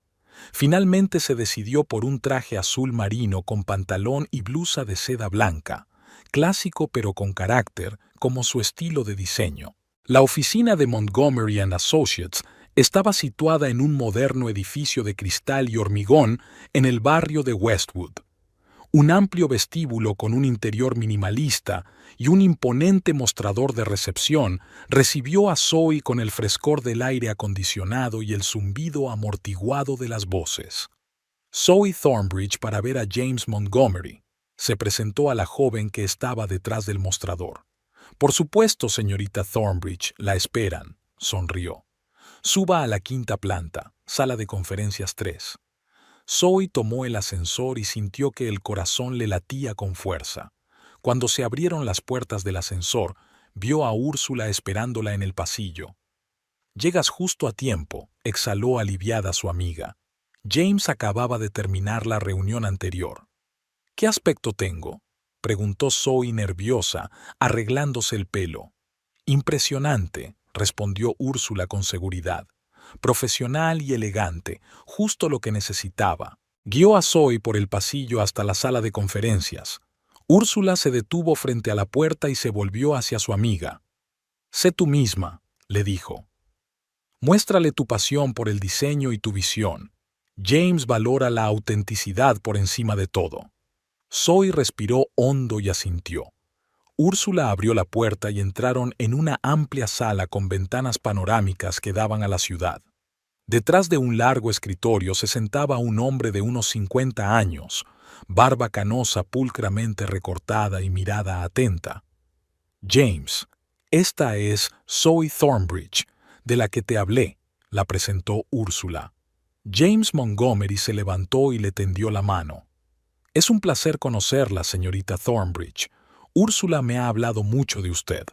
Finalmente se decidió por un traje azul marino con pantalón y blusa de seda blanca, clásico pero con carácter, como su estilo de diseño. La oficina de Montgomery & Associates estaba situada en un moderno edificio de cristal y hormigón en el barrio de Westwood. Un amplio vestíbulo con un interior minimalista y un imponente mostrador de recepción recibió a Zoe con el frescor del aire acondicionado y el zumbido amortiguado de las voces. Zoe Thornbridge para ver a James Montgomery. Se presentó a la joven que estaba detrás del mostrador. Por supuesto, señorita Thornbridge, la esperan, sonrió. Suba a la 5ª planta, sala de conferencias 3. Zoe tomó el ascensor y sintió que el corazón le latía con fuerza. Cuando se abrieron las puertas del ascensor, vio a Úrsula esperándola en el pasillo. «Llegas justo a tiempo», exhaló aliviada su amiga. James acababa de terminar la reunión anterior. «¿Qué aspecto tengo?», preguntó Zoe nerviosa, arreglándose el pelo. «Impresionante», respondió Úrsula con seguridad. Profesional y elegante, justo lo que necesitaba. Guió a Zoe por el pasillo hasta la sala de conferencias. Úrsula se detuvo frente a la puerta y se volvió hacia su amiga. «Sé tú misma», le dijo. «Muéstrale tu pasión por el diseño y tu visión. James valora la autenticidad por encima de todo». Zoe respiró hondo y asintió. Úrsula abrió la puerta y entraron en una amplia sala con ventanas panorámicas que daban a la ciudad. Detrás de un largo escritorio se sentaba un hombre de unos 50 años, barba canosa pulcramente recortada y mirada atenta. «James, esta es Zoe Thornbridge, de la que te hablé», la presentó Úrsula. James Montgomery se levantó y le tendió la mano. «Es un placer conocerla, señorita Thornbridge. Úrsula me ha hablado mucho de usted».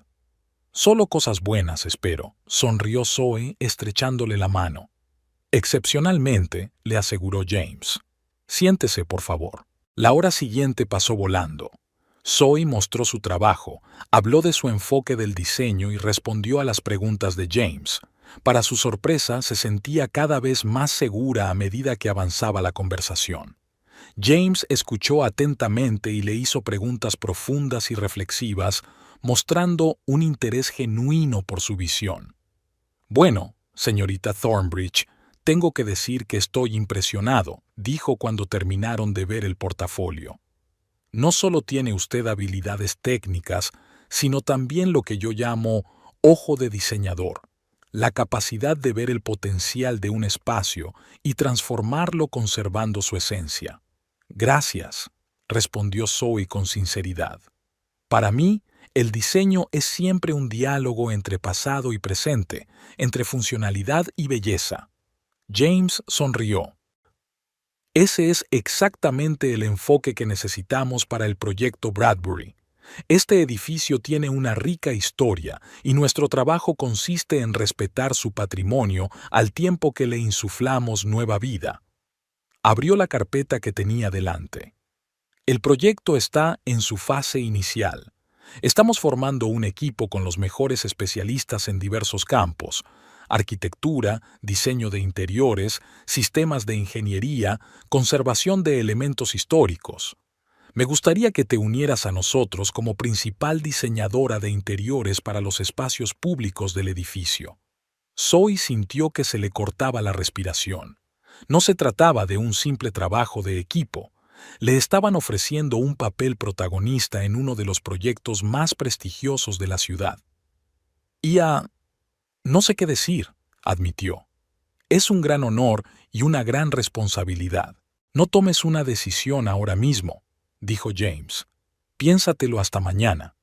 «Solo cosas buenas, espero», sonrió Zoe estrechándole la mano. «Excepcionalmente», le aseguró James. «Siéntese, por favor». La hora siguiente pasó volando. Zoe mostró su trabajo, habló de su enfoque del diseño y respondió a las preguntas de James. Para su sorpresa, se sentía cada vez más segura a medida que avanzaba la conversación. James escuchó atentamente y le hizo preguntas profundas y reflexivas, mostrando un interés genuino por su visión. «Bueno, señorita Thornbridge, tengo que decir que estoy impresionado», dijo cuando terminaron de ver el portafolio. «No solo tiene usted habilidades técnicas, sino también lo que yo llamo ojo de diseñador, la capacidad de ver el potencial de un espacio y transformarlo conservando su esencia». «Gracias», respondió Zoe con sinceridad. «Para mí, el diseño es siempre un diálogo entre pasado y presente, entre funcionalidad y belleza». James sonrió. «Ese es exactamente el enfoque que necesitamos para el proyecto Bradbury. Este edificio tiene una rica historia y nuestro trabajo consiste en respetar su patrimonio al tiempo que le insuflamos nueva vida». Abrió la carpeta que tenía delante. «El proyecto está en su fase inicial. Estamos formando un equipo con los mejores especialistas en diversos campos: arquitectura, diseño de interiores, sistemas de ingeniería, conservación de elementos históricos. Me gustaría que te unieras a nosotros como principal diseñadora de interiores para los espacios públicos del edificio». Zoe sintió que se le cortaba la respiración. No se trataba de un simple trabajo de equipo. Le estaban ofreciendo un papel protagonista en uno de los proyectos más prestigiosos de la ciudad. No sé qué decir, admitió. Es un gran honor y una gran responsabilidad. No tomes una decisión ahora mismo, dijo James. Piénsatelo hasta mañana.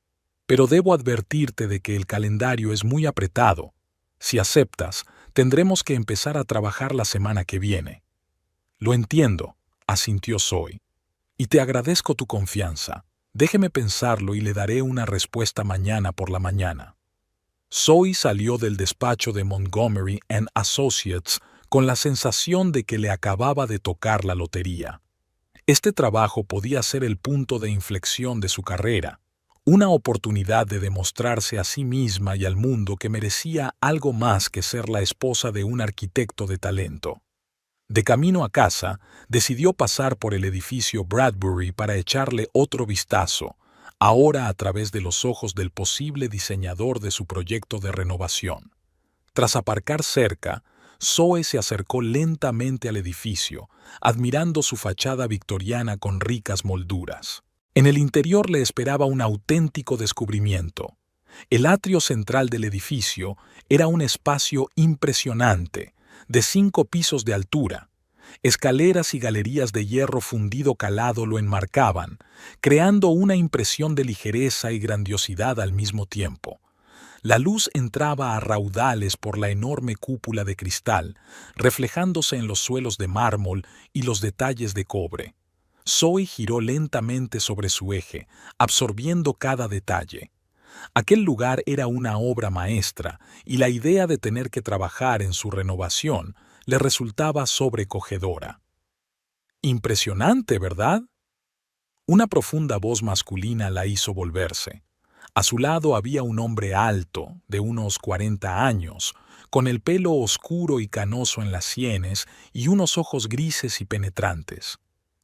Pero debo advertirte de que el calendario es muy apretado. Si aceptas, tendremos que empezar a trabajar la semana que viene. Lo entiendo, asintió Zoe. Y te agradezco tu confianza. Déjeme pensarlo y le daré una respuesta mañana por la mañana. Zoe salió del despacho de Montgomery & Associates con la sensación de que le acababa de tocar la lotería. Este trabajo podía ser el punto de inflexión de su carrera, una oportunidad de demostrarse a sí misma y al mundo que merecía algo más que ser la esposa de un arquitecto de talento. De camino a casa, decidió pasar por el edificio Bradbury para echarle otro vistazo, ahora a través de los ojos del posible diseñador de su proyecto de renovación. Tras aparcar cerca, Zoe se acercó lentamente al edificio, admirando su fachada victoriana con ricas molduras. En el interior le esperaba un auténtico descubrimiento. El atrio central del edificio era un espacio impresionante, de 5 pisos de altura. Escaleras y galerías de hierro fundido calado lo enmarcaban, creando una impresión de ligereza y grandiosidad al mismo tiempo. La luz entraba a raudales por la enorme cúpula de cristal, reflejándose en los suelos de mármol y los detalles de cobre. Zoe giró lentamente sobre su eje, absorbiendo cada detalle. Aquel lugar era una obra maestra, y la idea de tener que trabajar en su renovación le resultaba sobrecogedora. Impresionante, ¿verdad? Una profunda voz masculina la hizo volverse. A su lado había un hombre alto, de unos 40 años, con el pelo oscuro y canoso en las sienes y unos ojos grises y penetrantes.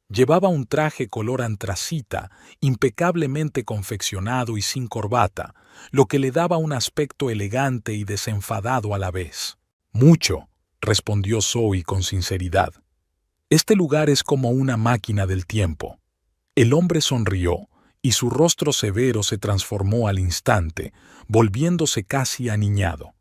Llevaba un traje color antracita, impecablemente confeccionado y sin corbata, lo que le daba un aspecto elegante y desenfadado a la vez. Mucho, respondió Zoe con sinceridad. Este lugar es como una máquina del tiempo. El hombre sonrió, y su rostro severo se transformó al instante, volviéndose casi aniñado.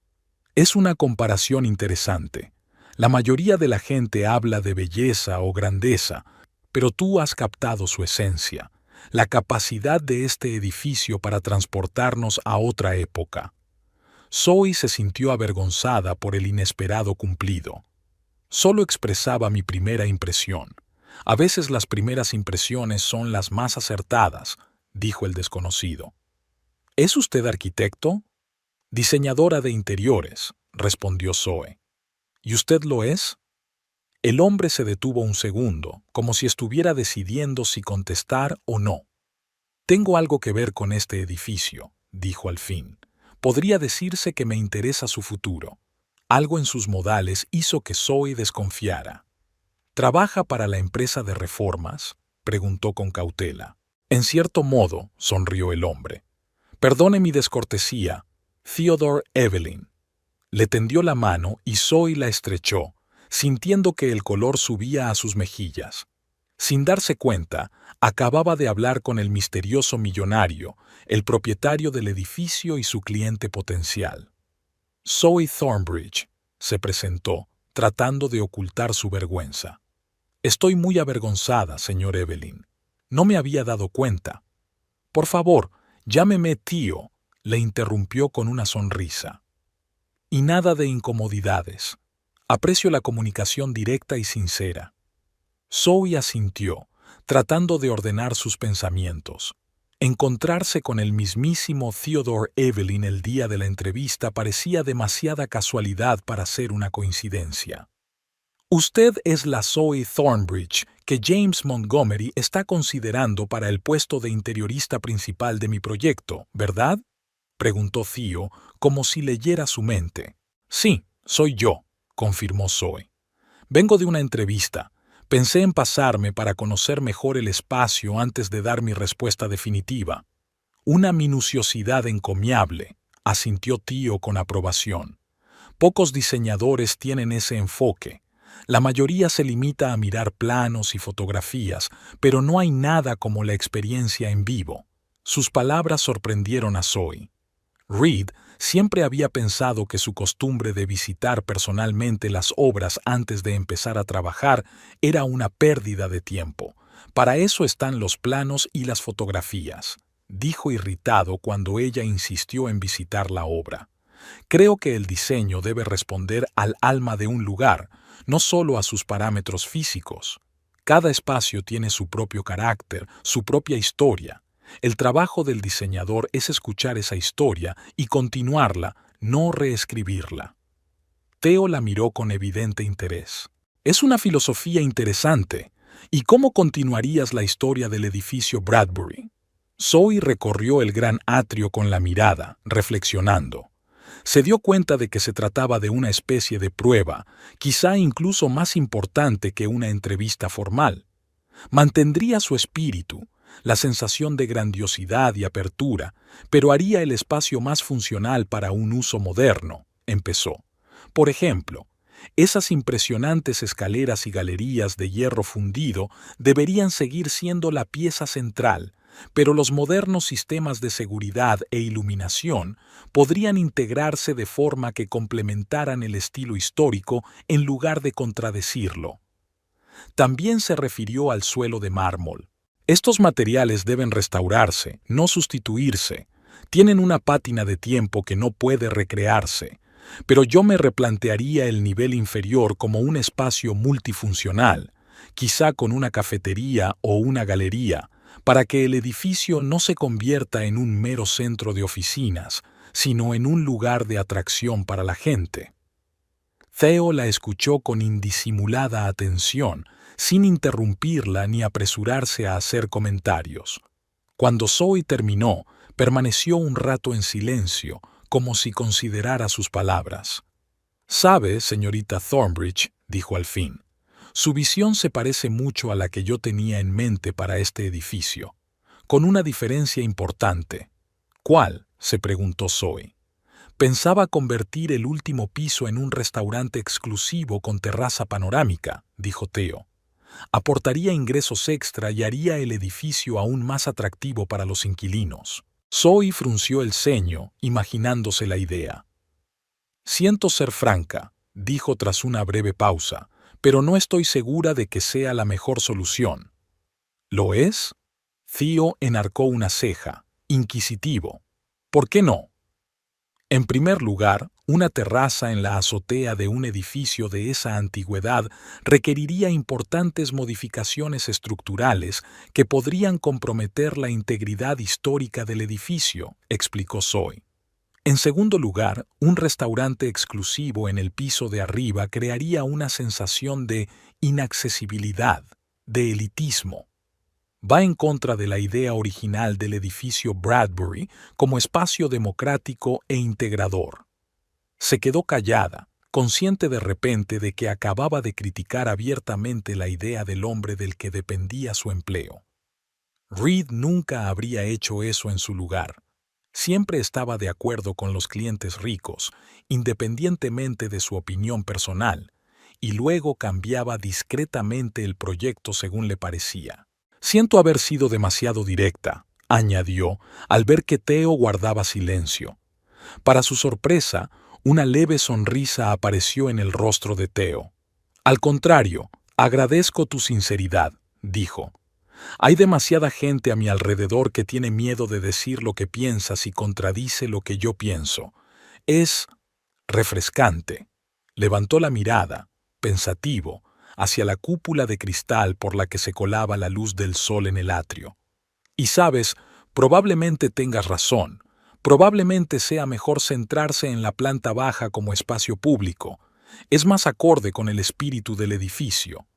Es una comparación interesante. La mayoría de la gente habla de belleza o grandeza, pero tú has captado su esencia, la capacidad de este edificio para transportarnos a otra época. Zoe se sintió avergonzada por el inesperado cumplido. Solo expresaba mi primera impresión. A veces las primeras impresiones son las más acertadas, dijo el desconocido. ¿Es usted arquitecto? Diseñadora de interiores, respondió Zoe. ¿Y usted lo es? El hombre se detuvo un segundo, como si estuviera decidiendo si contestar o no. Tengo algo que ver con este edificio, dijo al fin. Podría decirse que me interesa su futuro. Algo en sus modales hizo que Zoe desconfiara. ¿Trabaja para la empresa de reformas?, preguntó con cautela. En cierto modo, sonrió el hombre. Perdone mi descortesía, Theodore Evelyn. Le tendió la mano y Zoe la estrechó, sintiendo que el color subía a sus mejillas. Sin darse cuenta, acababa de hablar con el misterioso millonario, el propietario del edificio y su cliente potencial. Zoe Thornbridge, se presentó, tratando de ocultar su vergüenza. Estoy muy avergonzada, señor Evelyn. No me había dado cuenta. Por favor, llámeme tío, le interrumpió con una sonrisa. Y nada de incomodidades. Aprecio la comunicación directa y sincera. Zoe asintió, tratando de ordenar sus pensamientos. Encontrarse con el mismísimo Theodore Evelyn el día de la entrevista parecía demasiada casualidad para ser una coincidencia. Usted es la Zoe Thornbridge que James Montgomery está considerando para el puesto de interiorista principal de mi proyecto, ¿verdad?, preguntó Theo, como si leyera su mente. Sí, soy yo, confirmó Zoe. Vengo de una entrevista. Pensé en pasarme para conocer mejor el espacio antes de dar mi respuesta definitiva. Una minuciosidad encomiable, asintió Theo con aprobación. Pocos diseñadores tienen ese enfoque. La mayoría se limita a mirar planos y fotografías, pero no hay nada como la experiencia en vivo. Sus palabras sorprendieron a Zoe. Reed siempre había pensado que su costumbre de visitar personalmente las obras antes de empezar a trabajar era una pérdida de tiempo. Para eso están los planos y las fotografías, dijo irritado cuando ella insistió en visitar la obra. Creo que el diseño debe responder al alma de un lugar, no solo a sus parámetros físicos. Cada espacio tiene su propio carácter, su propia historia. El trabajo del diseñador es escuchar esa historia y continuarla, no reescribirla. Theo la miró con evidente interés. Es una filosofía interesante. ¿Y cómo continuarías la historia del edificio Bradbury? Zoe recorrió el gran atrio con la mirada, reflexionando. Se dio cuenta de que se trataba de una especie de prueba, quizá incluso más importante que una entrevista formal. Mantendría su espíritu, la sensación de grandiosidad y apertura, pero haría el espacio más funcional para un uso moderno, empezó. Por ejemplo, esas impresionantes escaleras y galerías de hierro fundido deberían seguir siendo la pieza central, pero los modernos sistemas de seguridad e iluminación podrían integrarse de forma que complementaran el estilo histórico en lugar de contradecirlo. También se refirió al suelo de mármol. Estos materiales deben restaurarse, no sustituirse. Tienen una pátina de tiempo que no puede recrearse, pero yo me replantearía el nivel inferior como un espacio multifuncional, quizá con una cafetería o una galería, para que el edificio no se convierta en un mero centro de oficinas, sino en un lugar de atracción para la gente. Theo la escuchó con indisimulada atención, sin interrumpirla ni apresurarse a hacer comentarios. Cuando Zoe terminó, permaneció un rato en silencio, como si considerara sus palabras. «Sabe, señorita Thornbridge», dijo al fin, «su visión se parece mucho a la que yo tenía en mente para este edificio, con una diferencia importante». «¿Cuál?», se preguntó Zoe. «Pensaba convertir el último piso en un restaurante exclusivo con terraza panorámica», dijo Theo. «Aportaría ingresos extra y haría el edificio aún más atractivo para los inquilinos». Zoe frunció el ceño, imaginándose la idea. «Siento ser franca», dijo tras una breve pausa, «pero no estoy segura de que sea la mejor solución». «¿Lo es?». Theo enarcó una ceja, inquisitivo. «¿Por qué no?». En primer lugar, una terraza en la azotea de un edificio de esa antigüedad requeriría importantes modificaciones estructurales que podrían comprometer la integridad histórica del edificio, explicó Zoe. En segundo lugar, un restaurante exclusivo en el piso de arriba crearía una sensación de inaccesibilidad, de elitismo. Va en contra de la idea original del edificio Bradbury como espacio democrático e integrador. Se quedó callada, consciente de repente de que acababa de criticar abiertamente la idea del hombre del que dependía su empleo. Reed nunca habría hecho eso en su lugar. Siempre estaba de acuerdo con los clientes ricos, independientemente de su opinión personal, y luego cambiaba discretamente el proyecto según le parecía. «Siento haber sido demasiado directa», añadió, al ver que Theo guardaba silencio. Para su sorpresa, una leve sonrisa apareció en el rostro de Theo. «Al contrario, agradezco tu sinceridad», dijo. «Hay demasiada gente a mi alrededor que tiene miedo de decir lo que piensa si contradice lo que yo pienso. Es refrescante». Levantó la mirada, pensativo, hacia la cúpula de cristal por la que se colaba la luz del sol en el atrio. «Y sabes, probablemente tengas razón. Probablemente sea mejor centrarse en la planta baja como espacio público. Es más acorde con el espíritu del edificio».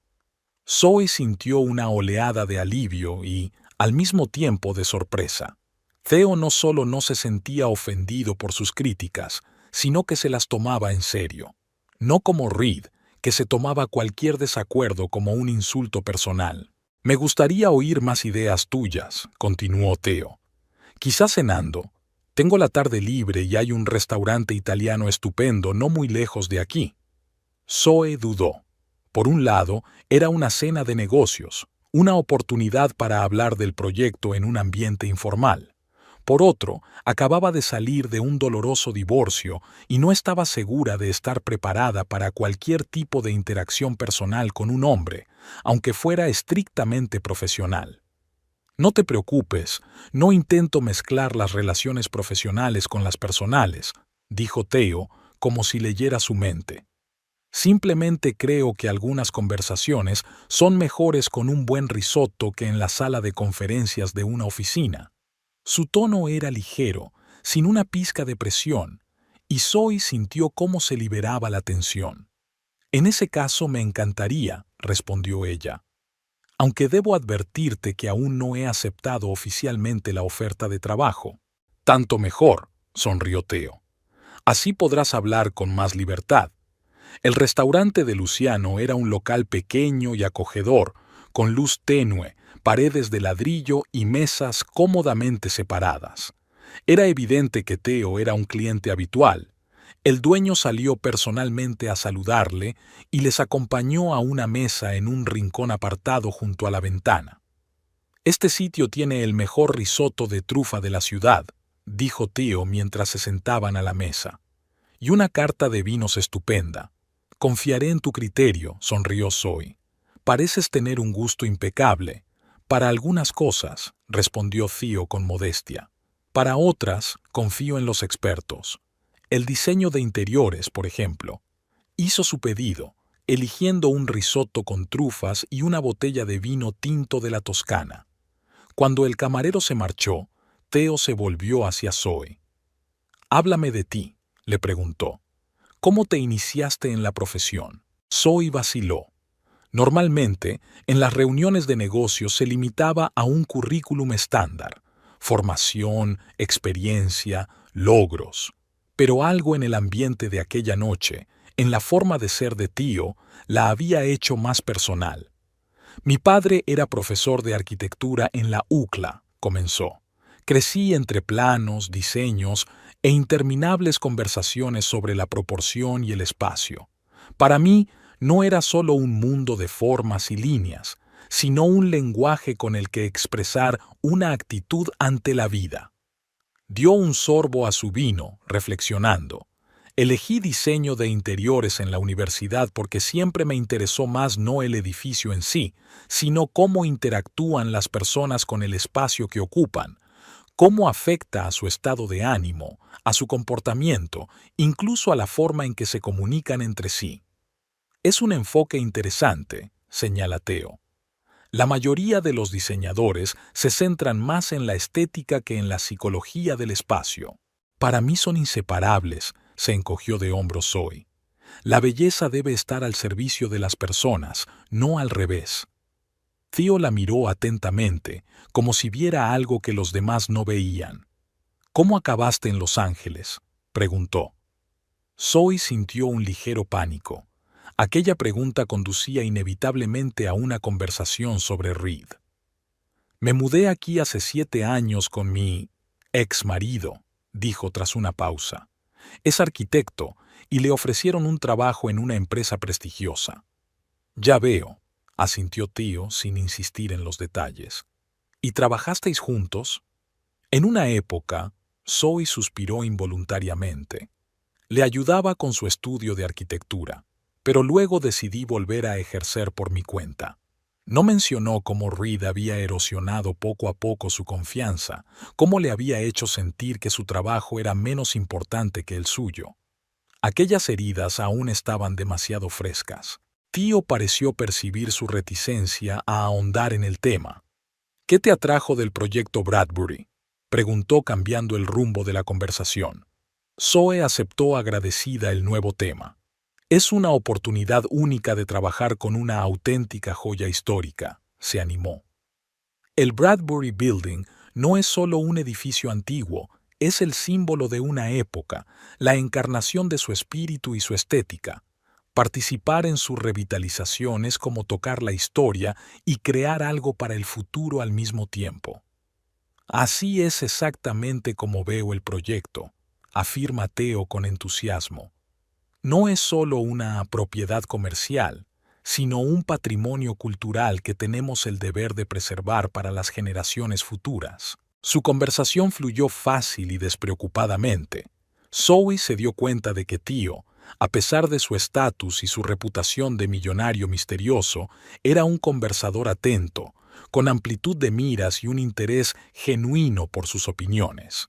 Zoe sintió una oleada de alivio y, al mismo tiempo, de sorpresa. Theo no solo no se sentía ofendido por sus críticas, sino que se las tomaba en serio. No como Reed, que se tomaba cualquier desacuerdo como un insulto personal. «Me gustaría oír más ideas tuyas», continuó Theo. «Quizás cenando. Tengo la tarde libre y hay un restaurante italiano estupendo no muy lejos de aquí». Zoe dudó. Por un lado, era una cena de negocios, una oportunidad para hablar del proyecto en un ambiente informal. Por otro, acababa de salir de un doloroso divorcio y no estaba segura de estar preparada para cualquier tipo de interacción personal con un hombre, aunque fuera estrictamente profesional. No te preocupes, no intento mezclar las relaciones profesionales con las personales, dijo Theo, como si leyera su mente. Simplemente creo que algunas conversaciones son mejores con un buen risotto que en la sala de conferencias de una oficina. Su tono era ligero, sin una pizca de presión, y Zoe sintió cómo se liberaba la tensión. En ese caso me encantaría, respondió ella. Aunque debo advertirte que aún no he aceptado oficialmente la oferta de trabajo. Tanto mejor, sonrió Theo. Así podrás hablar con más libertad. El restaurante de Luciano era un local pequeño y acogedor, con luz tenue, paredes de ladrillo y mesas cómodamente separadas. Era evidente que Theo era un cliente habitual. El dueño salió personalmente a saludarle y les acompañó a una mesa en un rincón apartado junto a la ventana. «Este sitio tiene el mejor risotto de trufa de la ciudad», dijo Theo mientras se sentaban a la mesa. «Y una carta de vinos estupenda. Confiaré en tu criterio», sonrió Zoe. «Pareces tener un gusto impecable. Para algunas cosas», respondió Theo con modestia. «Para otras, confío en los expertos. El diseño de interiores, por ejemplo». Hizo su pedido, eligiendo un risotto con trufas y una botella de vino tinto de la Toscana. Cuando el camarero se marchó, Theo se volvió hacia Zoe. «Háblame de ti», le preguntó. «¿Cómo te iniciaste en la profesión?» Zoe vaciló. Normalmente, en las reuniones de negocios se limitaba a un currículum estándar: formación, experiencia, logros. Pero algo en el ambiente de aquella noche, en la forma de ser de Theo, la había hecho más personal. «Mi padre era profesor de arquitectura en la UCLA», comenzó. «Crecí entre planos, diseños e interminables conversaciones sobre la proporción y el espacio. Para mí, no era solo un mundo de formas y líneas, sino un lenguaje con el que expresar una actitud ante la vida». Dio un sorbo a su vino, reflexionando. «Elegí diseño de interiores en la universidad porque siempre me interesó más no el edificio en sí, sino cómo interactúan las personas con el espacio que ocupan, cómo afecta a su estado de ánimo, a su comportamiento, incluso a la forma en que se comunican entre sí». «Es un enfoque interesante», señala Theo. «La mayoría de los diseñadores se centran más en la estética que en la psicología del espacio. Para mí son inseparables», se encogió de hombros Zoe. «La belleza debe estar al servicio de las personas, no al revés». Theo la miró atentamente, como si viera algo que los demás no veían. «¿Cómo acabaste en Los Ángeles?», preguntó. Zoe sintió un ligero pánico. Aquella pregunta conducía inevitablemente a una conversación sobre Reed. «Me mudé aquí hace 7 años con mi ex marido», dijo tras una pausa. «Es arquitecto y le ofrecieron un trabajo en una empresa prestigiosa». «Ya veo», asintió Theo sin insistir en los detalles. «¿Y trabajasteis juntos?» En una época, Zoe suspiró involuntariamente. Le ayudaba con su estudio de arquitectura, pero luego decidí volver a ejercer por mi cuenta. No mencionó cómo Reed había erosionado poco a poco su confianza, cómo le había hecho sentir que su trabajo era menos importante que el suyo. Aquellas heridas aún estaban demasiado frescas. Theo pareció percibir su reticencia a ahondar en el tema. «¿Qué te atrajo del proyecto Bradbury?», preguntó cambiando el rumbo de la conversación. Zoe aceptó agradecida el nuevo tema. «Es una oportunidad única de trabajar con una auténtica joya histórica», se animó. «El Bradbury Building no es solo un edificio antiguo, es el símbolo de una época, la encarnación de su espíritu y su estética. Participar en su revitalización es como tocar la historia y crear algo para el futuro al mismo tiempo». «Así es exactamente como veo el proyecto», afirma Theo con entusiasmo. «No es solo una propiedad comercial, sino un patrimonio cultural que tenemos el deber de preservar para las generaciones futuras. Su conversación fluyó fácil y despreocupadamente. Zoe se dio cuenta de que Tío, a pesar de su estatus y su reputación de millonario misterioso, era un conversador atento, con amplitud de miras y un interés genuino por sus opiniones.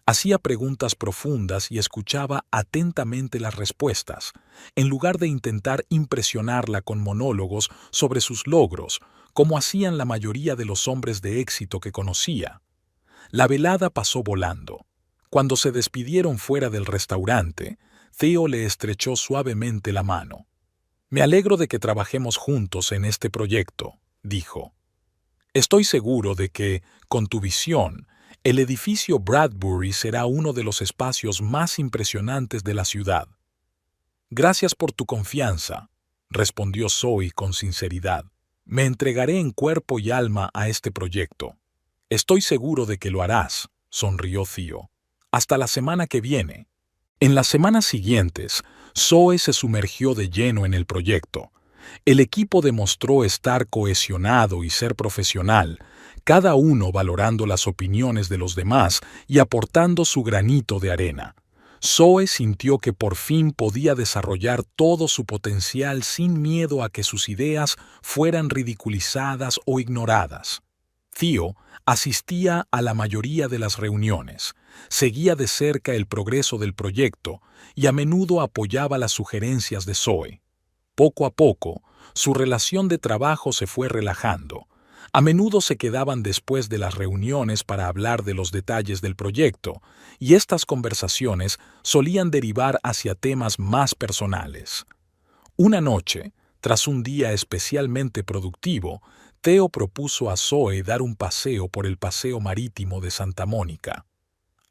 Hacía preguntas profundas y escuchaba atentamente las respuestas, en lugar de intentar impresionarla con monólogos sobre sus logros, como hacían la mayoría de los hombres de éxito que conocía. La velada pasó volando. Cuando se despidieron fuera del restaurante, Theo le estrechó suavemente la mano. «Me alegro de que trabajemos juntos en este proyecto», dijo. «Estoy seguro de que, con tu visión, el edificio Bradbury será uno de los espacios más impresionantes de la ciudad». «Gracias por tu confianza», respondió Zoe con sinceridad. «Me entregaré en cuerpo y alma a este proyecto». «Estoy seguro de que lo harás», sonrió Theo. «Hasta la semana que viene». En las semanas siguientes, Zoe se sumergió de lleno en el proyecto. El equipo demostró estar cohesionado y ser profesional, cada uno valorando las opiniones de los demás y aportando su granito de arena. Zoe sintió que por fin podía desarrollar todo su potencial sin miedo a que sus ideas fueran ridiculizadas o ignoradas. Theo asistía a la mayoría de las reuniones, seguía de cerca el progreso del proyecto y a menudo apoyaba las sugerencias de Zoe. Poco a poco, su relación de trabajo se fue relajando. A menudo se quedaban después de las reuniones para hablar de los detalles del proyecto, y estas conversaciones solían derivar hacia temas más personales. Una noche, tras un día especialmente productivo, Theo propuso a Zoe dar un paseo por el paseo marítimo de Santa Mónica.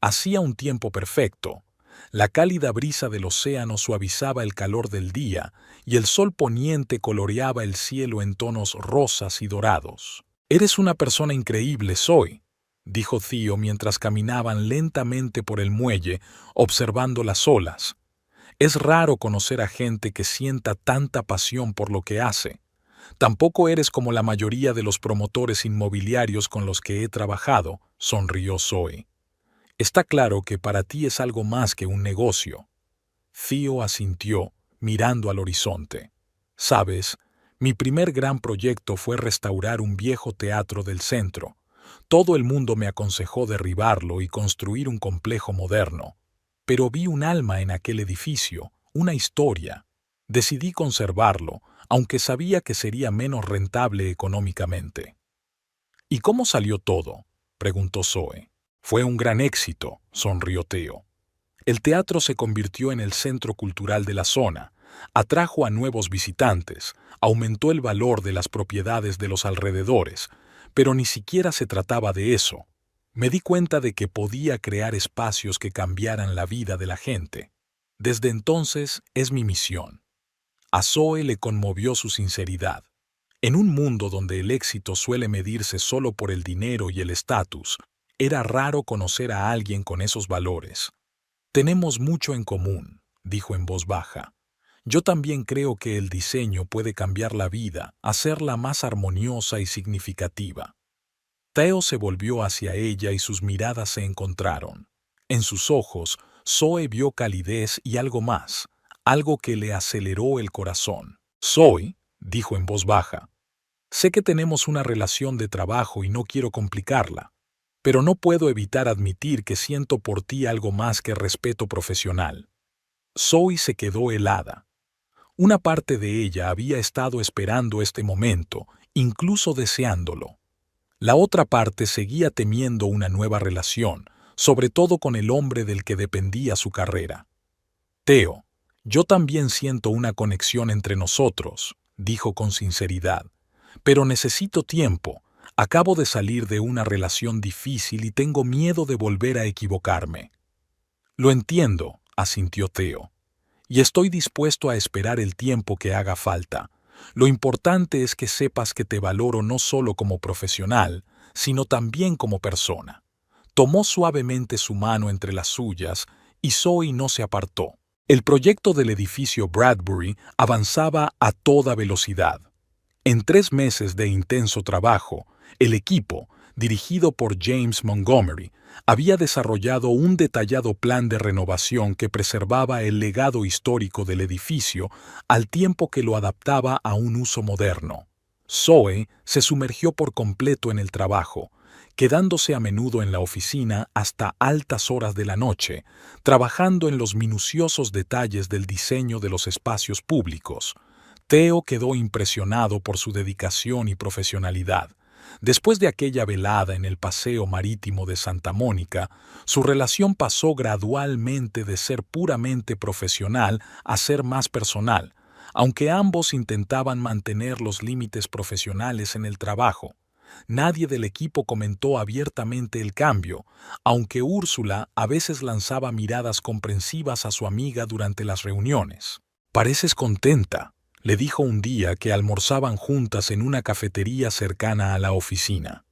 Hacía un tiempo perfecto. La cálida brisa del océano suavizaba el calor del día y el sol poniente coloreaba el cielo en tonos rosas y dorados. «Eres una persona increíble, Zoe», dijo Theo mientras caminaban lentamente por el muelle, observando las olas. «Es raro conocer a gente que sienta tanta pasión por lo que hace. Tampoco eres como la mayoría de los promotores inmobiliarios con los que he trabajado», sonrió Zoe. «Está claro que para ti es algo más que un negocio». Theo asintió, mirando al horizonte. «Sabes, mi primer gran proyecto fue restaurar un viejo teatro del centro. Todo el mundo me aconsejó derribarlo y construir un complejo moderno. Pero vi un alma en aquel edificio, una historia. Decidí conservarlo, aunque sabía que sería menos rentable económicamente». «¿Y cómo salió todo?», preguntó Zoe. «Fue un gran éxito», sonrió Theo. «El teatro se convirtió en el centro cultural de la zona, atrajo a nuevos visitantes, aumentó el valor de las propiedades de los alrededores, pero ni siquiera se trataba de eso. Me di cuenta de que podía crear espacios que cambiaran la vida de la gente. Desde entonces es mi misión». A Zoe le conmovió su sinceridad. En un mundo donde el éxito suele medirse solo por el dinero y el estatus, era raro conocer a alguien con esos valores. «Tenemos mucho en común», dijo en voz baja. «Yo también creo que el diseño puede cambiar la vida, hacerla más armoniosa y significativa». Theo se volvió hacia ella y sus miradas se encontraron. En sus ojos, Zoe vio calidez y algo más, algo que le aceleró el corazón. «Zoe», dijo en voz baja, «sé que tenemos una relación de trabajo y no quiero complicarla, pero no puedo evitar admitir que siento por ti algo más que respeto profesional». Zoe se quedó helada. Una parte de ella había estado esperando este momento, incluso deseándolo. La otra parte seguía temiendo una nueva relación, sobre todo con el hombre del que dependía su carrera. «Theo, yo también siento una conexión entre nosotros», dijo con sinceridad, «pero necesito tiempo. Acabo de salir de una relación difícil y tengo miedo de volver a equivocarme». «Lo entiendo», asintió Theo, «y estoy dispuesto a esperar el tiempo que haga falta. Lo importante es que sepas que te valoro no solo como profesional, sino también como persona». Tomó suavemente su mano entre las suyas y Zoe no se apartó. El proyecto del edificio Bradbury avanzaba a toda velocidad. En 3 meses de intenso trabajo, el equipo, dirigido por James Montgomery, había desarrollado un detallado plan de renovación que preservaba el legado histórico del edificio al tiempo que lo adaptaba a un uso moderno. Zoe se sumergió por completo en el trabajo, quedándose a menudo en la oficina hasta altas horas de la noche, trabajando en los minuciosos detalles del diseño de los espacios públicos. Theo quedó impresionado por su dedicación y profesionalidad. Después de aquella velada en el Paseo Marítimo de Santa Mónica, su relación pasó gradualmente de ser puramente profesional a ser más personal, aunque ambos intentaban mantener los límites profesionales en el trabajo. Nadie del equipo comentó abiertamente el cambio, aunque Úrsula a veces lanzaba miradas comprensivas a su amiga durante las reuniones. «Pareces contenta», le dijo un día que almorzaban juntas en una cafetería cercana a la oficina.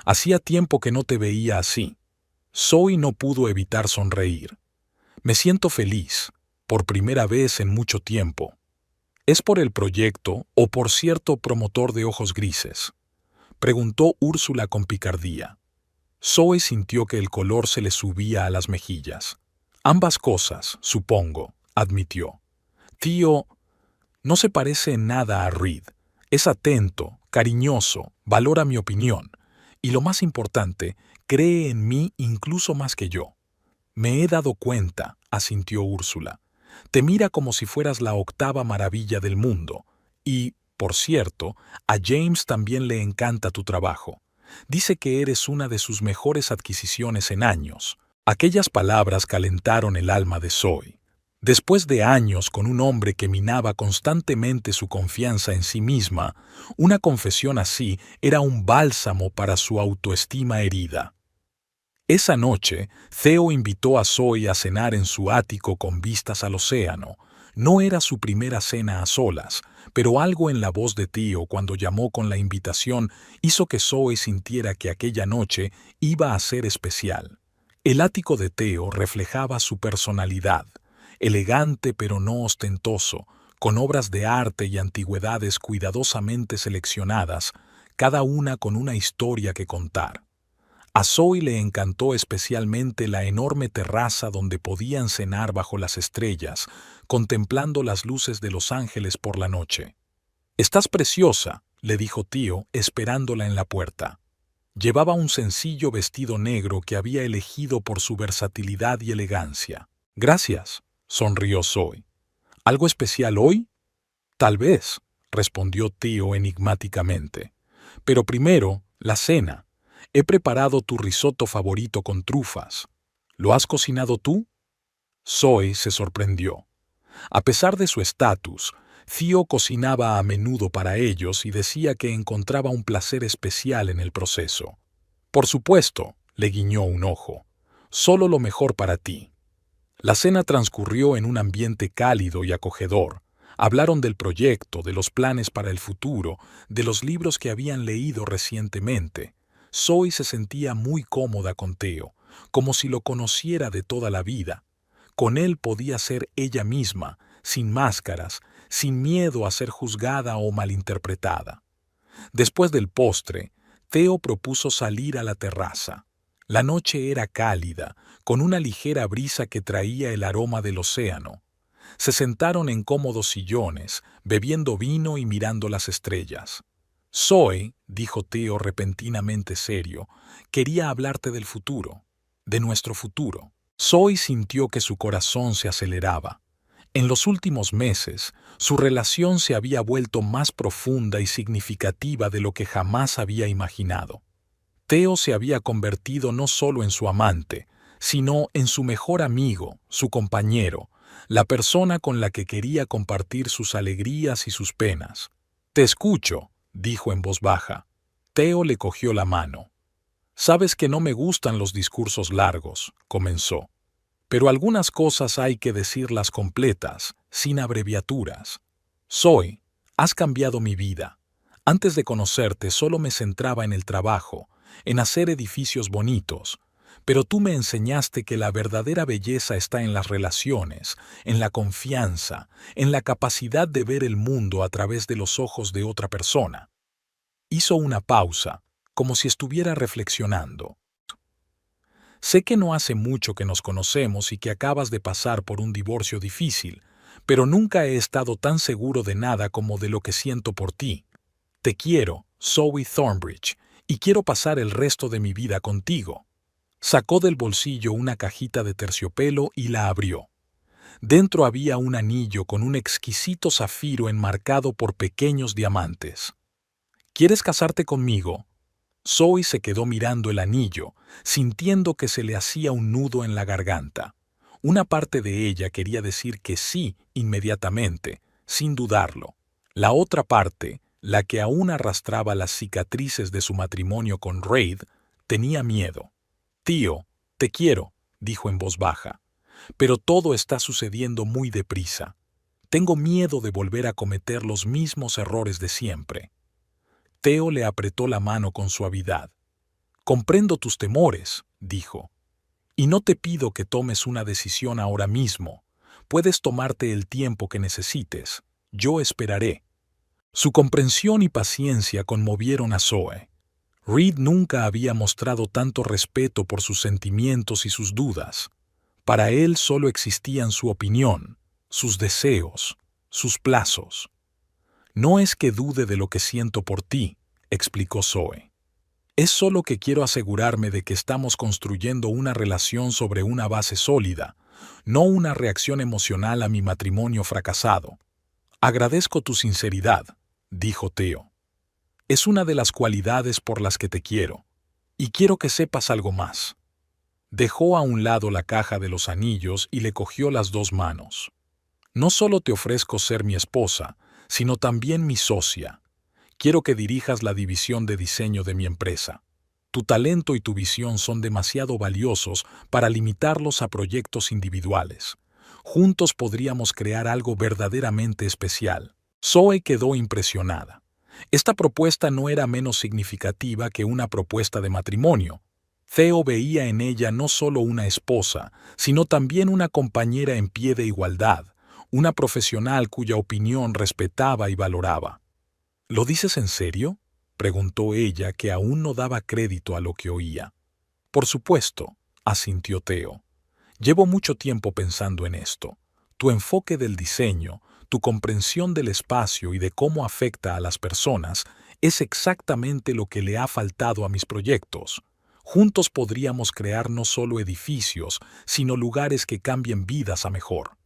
«Hacía tiempo que no te veía así». Zoe no pudo evitar sonreír. «Me siento feliz, por primera vez en mucho tiempo». «¿Es por el proyecto o por cierto promotor de ojos grises?», preguntó Úrsula con picardía. Zoe sintió que el color se le subía a las mejillas. «Ambas cosas, supongo», admitió. «Tío no se parece en nada a Reed. Es atento, cariñoso, valora mi opinión y, lo más importante, cree en mí incluso más que yo». «Me he dado cuenta», asintió Úrsula. «Te mira como si fueras la octava maravilla del mundo. Y, por cierto, a James también le encanta tu trabajo. Dice que eres una de sus mejores adquisiciones en años». Aquellas palabras calentaron el alma de Zoe. Después de años con un hombre que minaba constantemente su confianza en sí misma, una confesión así era un bálsamo para su autoestima herida. Esa noche, Theo invitó a Zoe a cenar en su ático con vistas al océano. No era su primera cena a solas, pero algo en la voz de Theo cuando llamó con la invitación hizo que Zoe sintiera que aquella noche iba a ser especial. El ático de Theo reflejaba su personalidad, elegante pero no ostentoso, con obras de arte y antigüedades cuidadosamente seleccionadas, cada una con una historia que contar. A Zoe le encantó especialmente la enorme terraza donde podían cenar bajo las estrellas, contemplando las luces de Los Ángeles por la noche. «Estás preciosa», le dijo Theo, esperándola en la puerta. Llevaba un sencillo vestido negro que había elegido por su versatilidad y elegancia. «Gracias», sonrió Zoe. «¿Algo especial hoy?» «Tal vez», respondió Theo enigmáticamente. «Pero primero, la cena. He preparado tu risotto favorito con trufas. ¿Lo has cocinado tú?» Zoe se sorprendió. A pesar de su estatus, Theo cocinaba a menudo para ellos y decía que encontraba un placer especial en el proceso. «Por supuesto», le guiñó un ojo. «Solo lo mejor para ti». La cena transcurrió en un ambiente cálido y acogedor. Hablaron del proyecto, de los planes para el futuro, de los libros que habían leído recientemente. Zoe se sentía muy cómoda con Theo, como si lo conociera de toda la vida. Con él podía ser ella misma, sin máscaras, sin miedo a ser juzgada o malinterpretada. Después del postre, Theo propuso salir a la terraza. La noche era cálida, con una ligera brisa que traía el aroma del océano. Se sentaron en cómodos sillones, bebiendo vino y mirando las estrellas. «Zoe», dijo Theo repentinamente serio, «quería hablarte del futuro, de nuestro futuro». Zoe sintió que su corazón se aceleraba. En los últimos meses, su relación se había vuelto más profunda y significativa de lo que jamás había imaginado. Theo se había convertido no solo en su amante, sino en su mejor amigo, su compañero, la persona con la que quería compartir sus alegrías y sus penas. «Te escucho», dijo en voz baja. Theo le cogió la mano. «Sabes que no me gustan los discursos largos», comenzó. «Pero algunas cosas hay que decirlas completas, sin abreviaturas. Zoe, has cambiado mi vida. Antes de conocerte solo me centraba en el trabajo, en hacer edificios bonitos. Pero tú me enseñaste que la verdadera belleza está en las relaciones, en la confianza, en la capacidad de ver el mundo a través de los ojos de otra persona. Hizo una pausa, como si estuviera reflexionando. Sé que no hace mucho que nos conocemos y que acabas de pasar por un divorcio difícil, pero nunca he estado tan seguro de nada como de lo que siento por ti. Te quiero, Zoe Thornbridge, y quiero pasar el resto de mi vida contigo. Sacó del bolsillo una cajita de terciopelo y la abrió. Dentro había un anillo con un exquisito zafiro enmarcado por pequeños diamantes. ¿Quieres casarte conmigo? Zoe se quedó mirando el anillo, sintiendo que se le hacía un nudo en la garganta. Una parte de ella quería decir que sí inmediatamente, sin dudarlo. La otra parte, la que aún arrastraba las cicatrices de su matrimonio con Reid, tenía miedo. «Tío, te quiero», dijo en voz baja, «pero todo está sucediendo muy deprisa. Tengo miedo de volver a cometer los mismos errores de siempre». Theo le apretó la mano con suavidad. «Comprendo tus temores», dijo, «y no te pido que tomes una decisión ahora mismo. Puedes tomarte el tiempo que necesites. Yo esperaré». Su comprensión y paciencia conmovieron a Zoe. Reid nunca había mostrado tanto respeto por sus sentimientos y sus dudas. Para él solo existían su opinión, sus deseos, sus plazos. «No es que dude de lo que siento por ti», explicó Zoe. «Es solo que quiero asegurarme de que estamos construyendo una relación sobre una base sólida, no una reacción emocional a mi matrimonio fracasado». «Agradezco tu sinceridad», dijo Theo. «Es una de las cualidades por las que te quiero. Y quiero que sepas algo más». Dejó a un lado la caja de los anillos y le cogió las dos manos. «No solo te ofrezco ser mi esposa, sino también mi socia. Quiero que dirijas la división de diseño de mi empresa. Tu talento y tu visión son demasiado valiosos para limitarlos a proyectos individuales. Juntos podríamos crear algo verdaderamente especial». Zoe quedó impresionada. Esta propuesta no era menos significativa que una propuesta de matrimonio. Theo veía en ella no solo una esposa, sino también una compañera en pie de igualdad, una profesional cuya opinión respetaba y valoraba. «¿Lo dices en serio?», preguntó ella, que aún no daba crédito a lo que oía. «Por supuesto», asintió Theo. «Llevo mucho tiempo pensando en esto. Tu enfoque del diseño, tu comprensión del espacio y de cómo afecta a las personas es exactamente lo que le ha faltado a mis proyectos. Juntos podríamos crear no solo edificios, sino lugares que cambien vidas a mejor».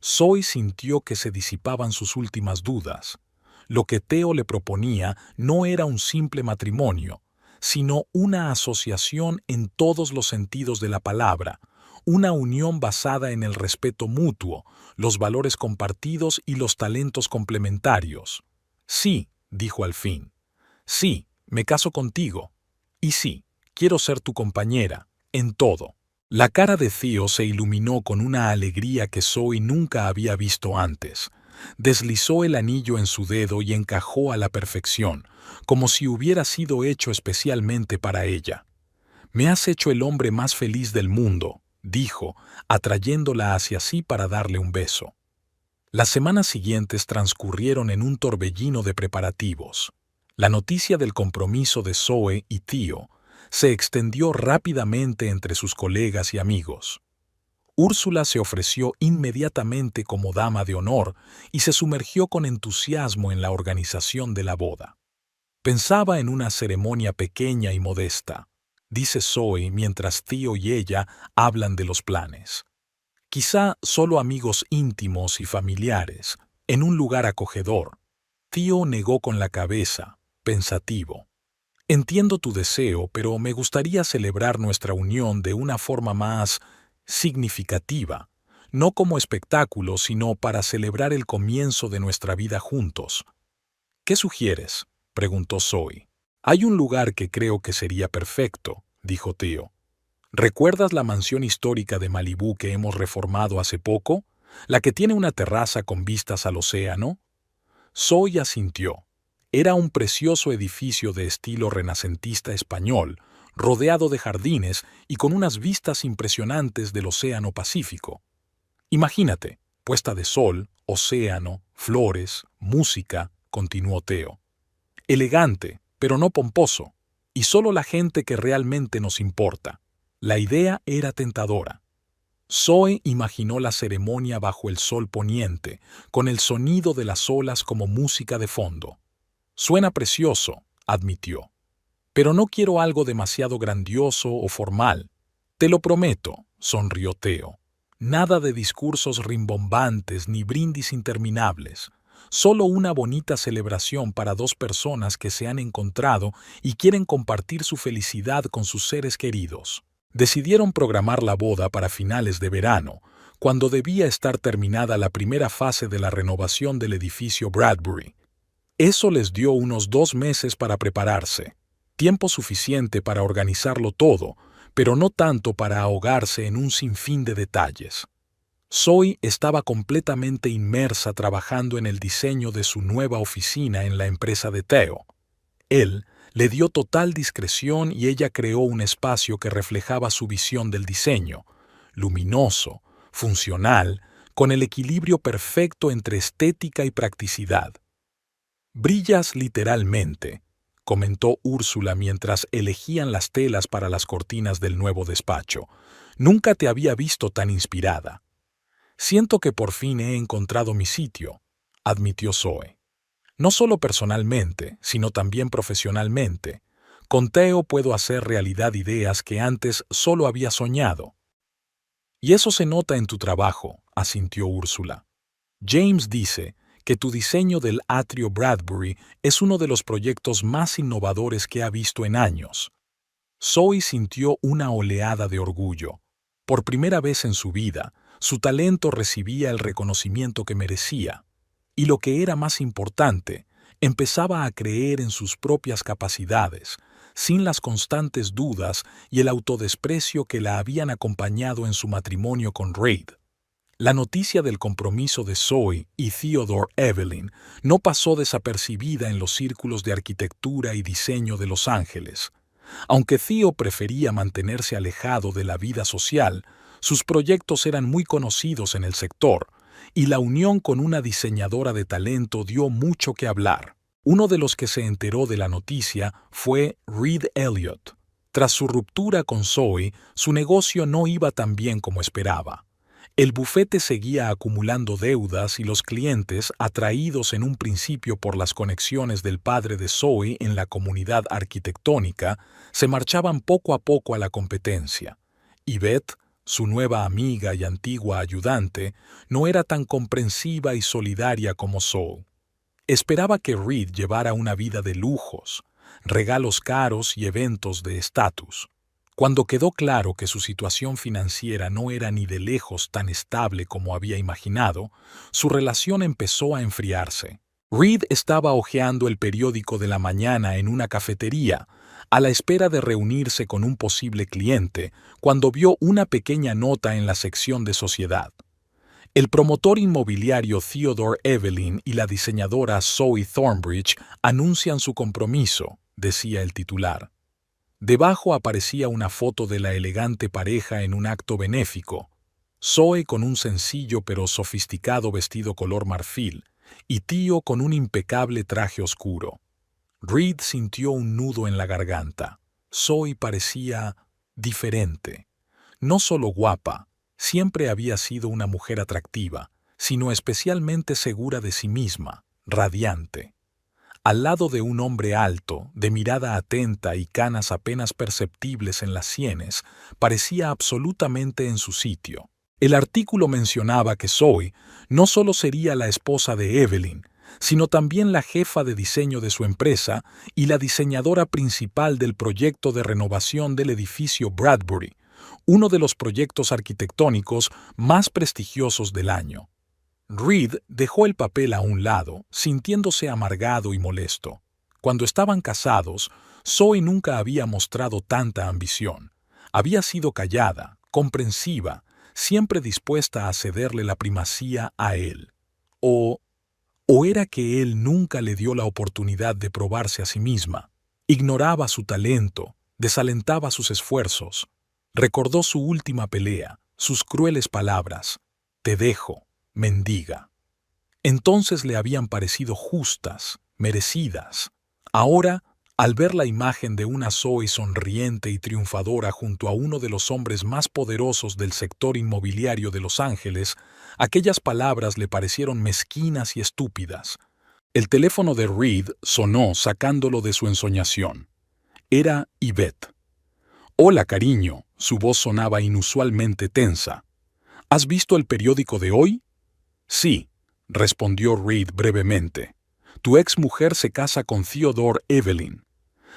Zoe sintió que se disipaban sus últimas dudas. Lo que Theo le proponía no era un simple matrimonio, sino una asociación en todos los sentidos de la palabra, una unión basada en el respeto mutuo, los valores compartidos y los talentos complementarios. «Sí», dijo al fin. «Sí, me caso contigo. Y sí, quiero ser tu compañera, en todo». La cara de Theo se iluminó con una alegría que Zoe nunca había visto antes. Deslizó el anillo en su dedo y encajó a la perfección, como si hubiera sido hecho especialmente para ella. «Me has hecho el hombre más feliz del mundo», dijo, atrayéndola hacia sí para darle un beso. Las semanas siguientes transcurrieron en un torbellino de preparativos. La noticia del compromiso de Zoe y Theo se extendió rápidamente entre sus colegas y amigos. Úrsula se ofreció inmediatamente como dama de honor y se sumergió con entusiasmo en la organización de la boda. «Pensaba en una ceremonia pequeña y modesta», dice Zoe mientras Theo y ella hablan de los planes. «Quizá solo amigos íntimos y familiares, en un lugar acogedor». Theo negó con la cabeza, pensativo. «Entiendo tu deseo, pero me gustaría celebrar nuestra unión de una forma más significativa, no como espectáculo, sino para celebrar el comienzo de nuestra vida juntos». «¿Qué sugieres?», preguntó Zoe. «Hay un lugar que creo que sería perfecto», dijo Theo. «¿Recuerdas la mansión histórica de Malibú que hemos reformado hace poco? ¿La que tiene una terraza con vistas al océano?». Zoe asintió. Era un precioso edificio de estilo renacentista español, rodeado de jardines y con unas vistas impresionantes del Océano Pacífico. Imagínate, puesta de sol, océano, flores, música, continuó Theo. Elegante, pero no pomposo, y solo la gente que realmente nos importa. La idea era tentadora. Zoe imaginó la ceremonia bajo el sol poniente, con el sonido de las olas como música de fondo. Suena precioso, admitió. Pero no quiero algo demasiado grandioso o formal. Te lo prometo, sonrió Theo. Nada de discursos rimbombantes ni brindis interminables. Solo una bonita celebración para dos personas que se han encontrado y quieren compartir su felicidad con sus seres queridos. Decidieron programar la boda para finales de verano, cuando debía estar terminada la primera fase de la renovación del edificio Bradbury. Eso les dio unos 2 meses para prepararse, tiempo suficiente para organizarlo todo, pero no tanto para ahogarse en un sinfín de detalles. Zoe estaba completamente inmersa trabajando en el diseño de su nueva oficina en la empresa de Theo. Él le dio total discreción y ella creó un espacio que reflejaba su visión del diseño, luminoso, funcional, con el equilibrio perfecto entre estética y practicidad. «Brillas literalmente», comentó Úrsula mientras elegían las telas para las cortinas del nuevo despacho. «Nunca te había visto tan inspirada». «Siento que por fin he encontrado mi sitio», admitió Zoe. «No solo personalmente, sino también profesionalmente. Con Theo puedo hacer realidad ideas que antes solo había soñado». «Y eso se nota en tu trabajo», asintió Úrsula. «James dice que tu diseño del atrio Bradbury es uno de los proyectos más innovadores que ha visto en años». Zoe sintió una oleada de orgullo. Por primera vez en su vida, su talento recibía el reconocimiento que merecía. Y lo que era más importante, empezaba a creer en sus propias capacidades, sin las constantes dudas y el autodesprecio que la habían acompañado en su matrimonio con Reid. La noticia del compromiso de Zoe y Theodore Evelyn no pasó desapercibida en los círculos de arquitectura y diseño de Los Ángeles. Aunque Theo prefería mantenerse alejado de la vida social, sus proyectos eran muy conocidos en el sector, y la unión con una diseñadora de talento dio mucho que hablar. Uno de los que se enteró de la noticia fue Reid Elliott. Tras su ruptura con Zoe, su negocio no iba tan bien como esperaba. El bufete seguía acumulando deudas y los clientes, atraídos en un principio por las conexiones del padre de Zoe en la comunidad arquitectónica, se marchaban poco a poco a la competencia. Yvette, su nueva amiga y antigua ayudante, no era tan comprensiva y solidaria como Zoe. Esperaba que Reid llevara una vida de lujos, regalos caros y eventos de estatus. Cuando quedó claro que su situación financiera no era ni de lejos tan estable como había imaginado, su relación empezó a enfriarse. Reid estaba hojeando el periódico de la mañana en una cafetería, a la espera de reunirse con un posible cliente, cuando vio una pequeña nota en la sección de sociedad. El promotor inmobiliario Theodore Evelyn y la diseñadora Zoe Thornbridge anuncian su compromiso, decía el titular. Debajo aparecía una foto de la elegante pareja en un acto benéfico. Zoe con un sencillo pero sofisticado vestido color marfil, y Theo con un impecable traje oscuro. Reid sintió un nudo en la garganta. Zoe parecía diferente. No solo guapa, siempre había sido una mujer atractiva, sino especialmente segura de sí misma, radiante. Al lado de un hombre alto, de mirada atenta y canas apenas perceptibles en las sienes, parecía absolutamente en su sitio. El artículo mencionaba que Zoe no solo sería la esposa de Evelyn, sino también la jefa de diseño de su empresa y la diseñadora principal del proyecto de renovación del edificio Bradbury, uno de los proyectos arquitectónicos más prestigiosos del año. Reid dejó el papel a un lado, sintiéndose amargado y molesto. Cuando estaban casados, Zoe nunca había mostrado tanta ambición. Había sido callada, comprensiva, siempre dispuesta a cederle la primacía a él. ¿O era que él nunca le dio la oportunidad de probarse a sí misma? Ignoraba su talento, desalentaba sus esfuerzos. Recordó su última pelea, sus crueles palabras: «Te dejo, mendiga». Entonces le habían parecido justas, merecidas. Ahora, al ver la imagen de una Zoe sonriente y triunfadora junto a uno de los hombres más poderosos del sector inmobiliario de Los Ángeles, aquellas palabras le parecieron mezquinas y estúpidas. El teléfono de Reed sonó sacándolo de su ensoñación. Era Yvette. «Hola, cariño», su voz sonaba inusualmente tensa. «¿Has visto el periódico de hoy?» «Sí», respondió Reed brevemente. «Tu ex mujer se casa con Theodore Evelyn».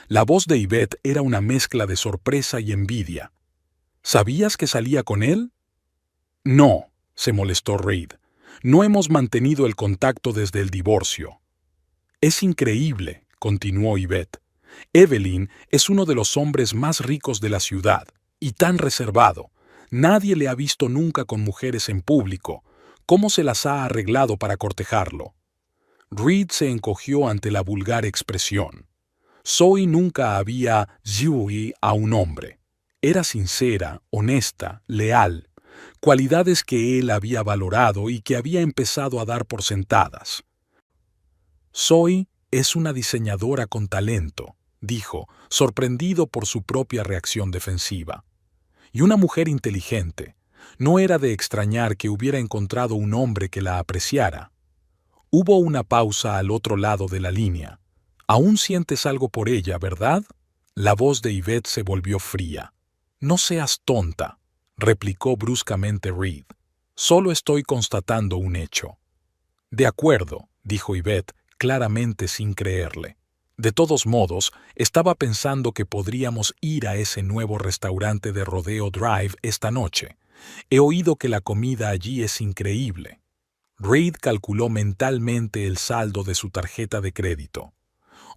La voz de Yvette era una mezcla de sorpresa y envidia. «¿Sabías que salía con él?» «No», se molestó Reed. «No hemos mantenido el contacto desde el divorcio». «Es increíble», continuó Yvette. «Evelyn es uno de los hombres más ricos de la ciudad, y tan reservado. Nadie le ha visto nunca con mujeres en público. ¿Cómo se las ha arreglado para cortejarlo?» Reed se encogió ante la vulgar expresión. Zoe nunca había «yui» a un hombre. Era sincera, honesta, leal, cualidades que él había valorado y que había empezado a dar por sentadas. «Zoe es una diseñadora con talento», dijo, sorprendido por su propia reacción defensiva. «Y una mujer inteligente. No era de extrañar que hubiera encontrado un hombre que la apreciara». Hubo una pausa al otro lado de la línea. «Aún sientes algo por ella, ¿verdad?» La voz de Yvette se volvió fría. «No seas tonta», replicó bruscamente Reed. «Solo estoy constatando un hecho». «De acuerdo», dijo Yvette, claramente sin creerle. «De todos modos, estaba pensando que podríamos ir a ese nuevo restaurante de Rodeo Drive esta noche. He oído que la comida allí es increíble». Reed calculó mentalmente el saldo de su tarjeta de crédito.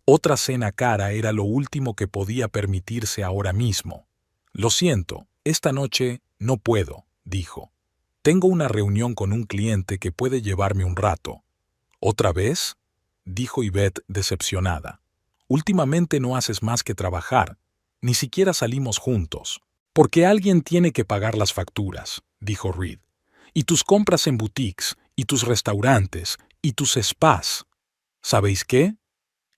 Otra cena cara era lo último que podía permitirse ahora mismo. «Lo siento, esta noche no puedo», dijo. «Tengo una reunión con un cliente que puede llevarme un rato». «¿Otra vez?», dijo Yvette decepcionada. «Últimamente no haces más que trabajar. Ni siquiera salimos juntos». «Porque alguien tiene que pagar las facturas», dijo Reed. «Y tus compras en boutiques, y tus restaurantes, y tus spas». «¿Sabéis qué?».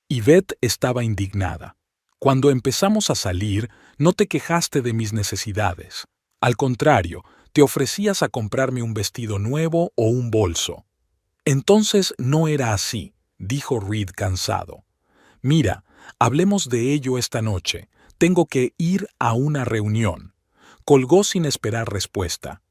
Yvette estaba indignada. «Cuando empezamos a salir, no te quejaste de mis necesidades. Al contrario, te ofrecías a comprarme un vestido nuevo o un bolso». «Entonces no era así», dijo Reed cansado. «Mira, hablemos de ello esta noche. Tengo que ir a una reunión». Colgó sin esperar respuesta.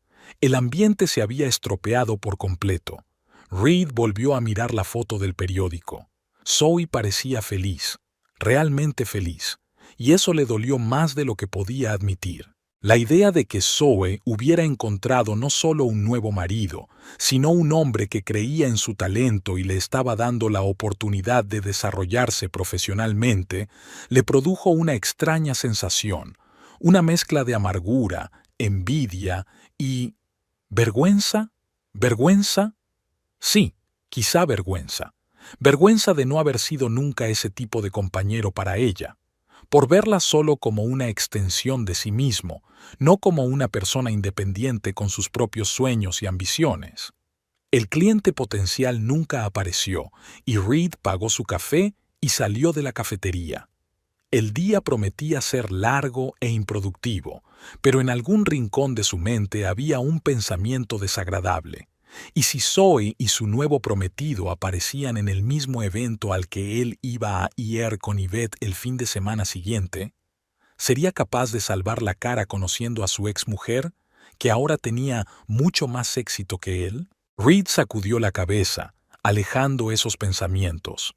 El ambiente se había estropeado por completo. Reed volvió a mirar la foto del periódico. Zoe parecía feliz, realmente feliz, y eso le dolió más de lo que podía admitir. La idea de que Zoe hubiera encontrado no solo un nuevo marido, sino un hombre que creía en su talento y le estaba dando la oportunidad de desarrollarse profesionalmente, le produjo una extraña sensación, una mezcla de amargura, envidia y... ¿vergüenza? ¿Vergüenza? Sí, quizá vergüenza. Vergüenza de no haber sido nunca ese tipo de compañero para ella, por verla solo como una extensión de sí mismo, no como una persona independiente con sus propios sueños y ambiciones. El cliente potencial nunca apareció y Reed pagó su café y salió de la cafetería. El día prometía ser largo e improductivo, pero en algún rincón de su mente había un pensamiento desagradable. ¿Y si Zoe y su nuevo prometido aparecían en el mismo evento al que él iba a ir con Yvette el fin de semana siguiente? ¿Sería capaz de salvar la cara conociendo a su exmujer, que ahora tenía mucho más éxito que él? Reed sacudió la cabeza, alejando esos pensamientos.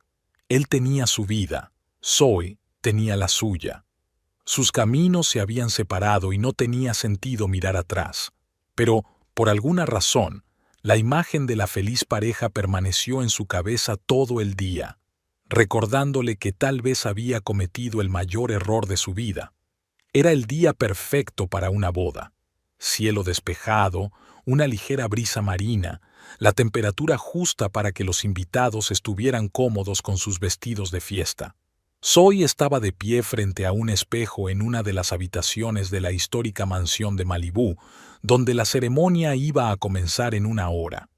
Él tenía su vida, Zoe tenía la suya. Sus caminos se habían separado y no tenía sentido mirar atrás. Pero, por alguna razón, la imagen de la feliz pareja permaneció en su cabeza todo el día, recordándole que tal vez había cometido el mayor error de su vida. Era el día perfecto para una boda. Cielo despejado, una ligera brisa marina, la temperatura justa para que los invitados estuvieran cómodos con sus vestidos de fiesta. Zoe estaba de pie frente a un espejo en una de las habitaciones de la histórica mansión de Malibú, donde la ceremonia iba a comenzar en una hora.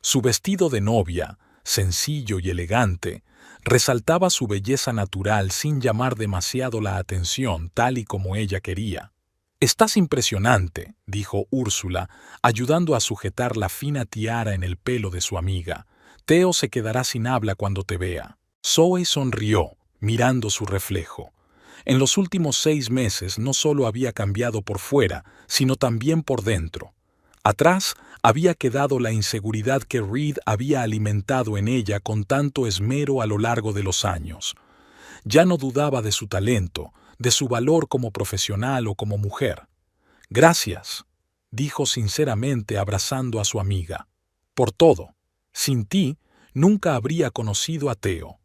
Su vestido de novia, sencillo y elegante, resaltaba su belleza natural sin llamar demasiado la atención, tal y como ella quería. «Estás impresionante», dijo Úrsula, ayudando a sujetar la fina tiara en el pelo de su amiga. «Theo se quedará sin habla cuando te vea». Zoe sonrió, mirando su reflejo. En los últimos 6 meses no solo había cambiado por fuera, sino también por dentro. Atrás había quedado la inseguridad que Reed había alimentado en ella con tanto esmero a lo largo de los años. Ya no dudaba de su talento, de su valor como profesional o como mujer. «Gracias», dijo sinceramente abrazando a su amiga. «Por todo. Sin ti, nunca habría conocido a Theo».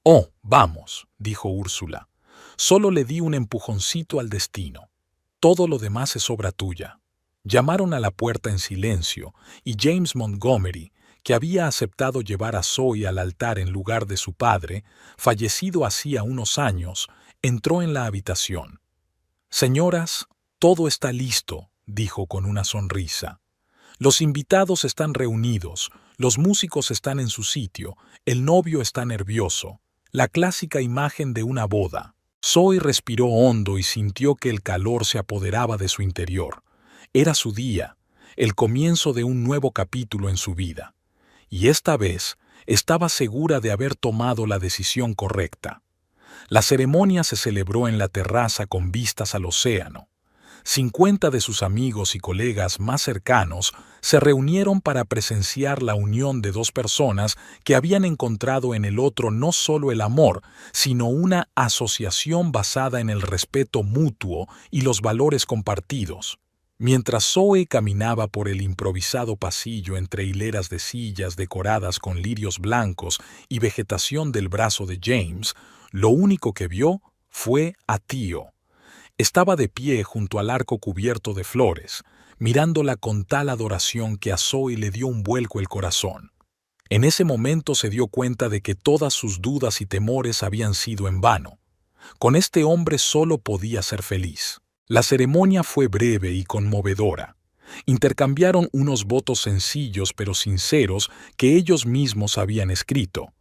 «Oh, vamos», dijo Úrsula. «Solo le di un empujoncito al destino. Todo lo demás es obra tuya». Llamaron a la puerta en silencio y James Montgomery, que había aceptado llevar a Zoe al altar en lugar de su padre, fallecido hacía unos años, entró en la habitación. «Señoras, todo está listo», dijo con una sonrisa. «Los invitados están reunidos, los músicos están en su sitio, el novio está nervioso. La clásica imagen de una boda». Zoe respiró hondo y sintió que el calor se apoderaba de su interior. Era su día, el comienzo de un nuevo capítulo en su vida. Y esta vez estaba segura de haber tomado la decisión correcta. La ceremonia se celebró en la terraza con vistas al océano. 50 de sus amigos y colegas más cercanos se reunieron para presenciar la unión de 2 personas que habían encontrado en el otro no solo el amor, sino una asociación basada en el respeto mutuo y los valores compartidos. Mientras Zoe caminaba por el improvisado pasillo entre hileras de sillas decoradas con lirios blancos y vegetación del brazo de James, lo único que vio fue a Theo. Estaba de pie junto al arco cubierto de flores, mirándola con tal adoración que a Zoe le dio un vuelco el corazón. En ese momento se dio cuenta de que todas sus dudas y temores habían sido en vano. Con este hombre solo podía ser feliz. La ceremonia fue breve y conmovedora. Intercambiaron unos votos sencillos pero sinceros que ellos mismos habían escrito.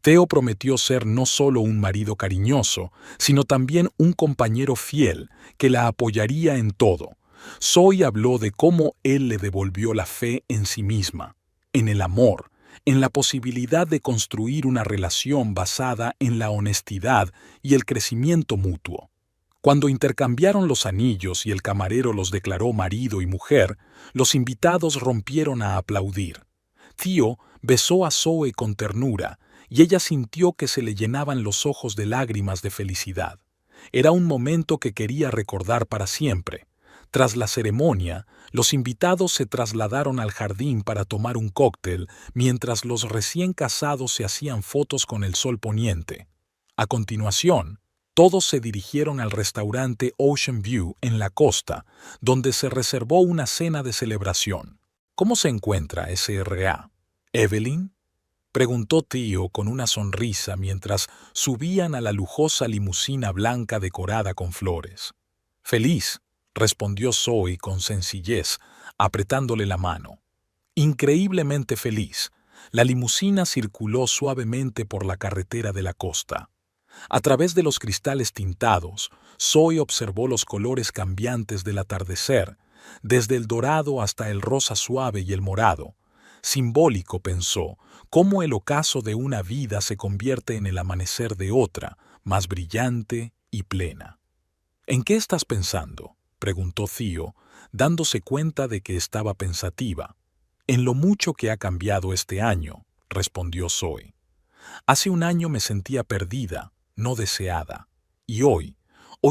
Theo prometió ser no solo un marido cariñoso, sino también un compañero fiel que la apoyaría en todo. Zoe habló de cómo él le devolvió la fe en sí misma, en el amor, en la posibilidad de construir una relación basada en la honestidad y el crecimiento mutuo. Cuando intercambiaron los anillos y el camarero los declaró marido y mujer, los invitados rompieron a aplaudir. Theo besó a Zoe con ternura y ella sintió que se le llenaban los ojos de lágrimas de felicidad. Era un momento que quería recordar para siempre. Tras la ceremonia, los invitados se trasladaron al jardín para tomar un cóctel mientras los recién casados se hacían fotos con el sol poniente. A continuación, todos se dirigieron al restaurante Ocean View en la costa, donde se reservó una cena de celebración. «¿Cómo se encuentra SRA? ¿Evelyn?», preguntó Theo con una sonrisa mientras subían a la lujosa limusina blanca decorada con flores. «Feliz», respondió Zoe con sencillez, apretándole la mano. «Increíblemente feliz». La limusina circuló suavemente por la carretera de la costa. A través de los cristales tintados, Zoe observó los colores cambiantes del atardecer, desde el dorado hasta el rosa suave y el morado. Simbólico, pensó, cómo el ocaso de una vida se convierte en el amanecer de otra, más brillante y plena. «¿En qué estás pensando?», preguntó Theo, dándose cuenta de que estaba pensativa. «En lo mucho que ha cambiado este año», respondió Zoe. «Hace un año me sentía perdida, no deseada. Y hoy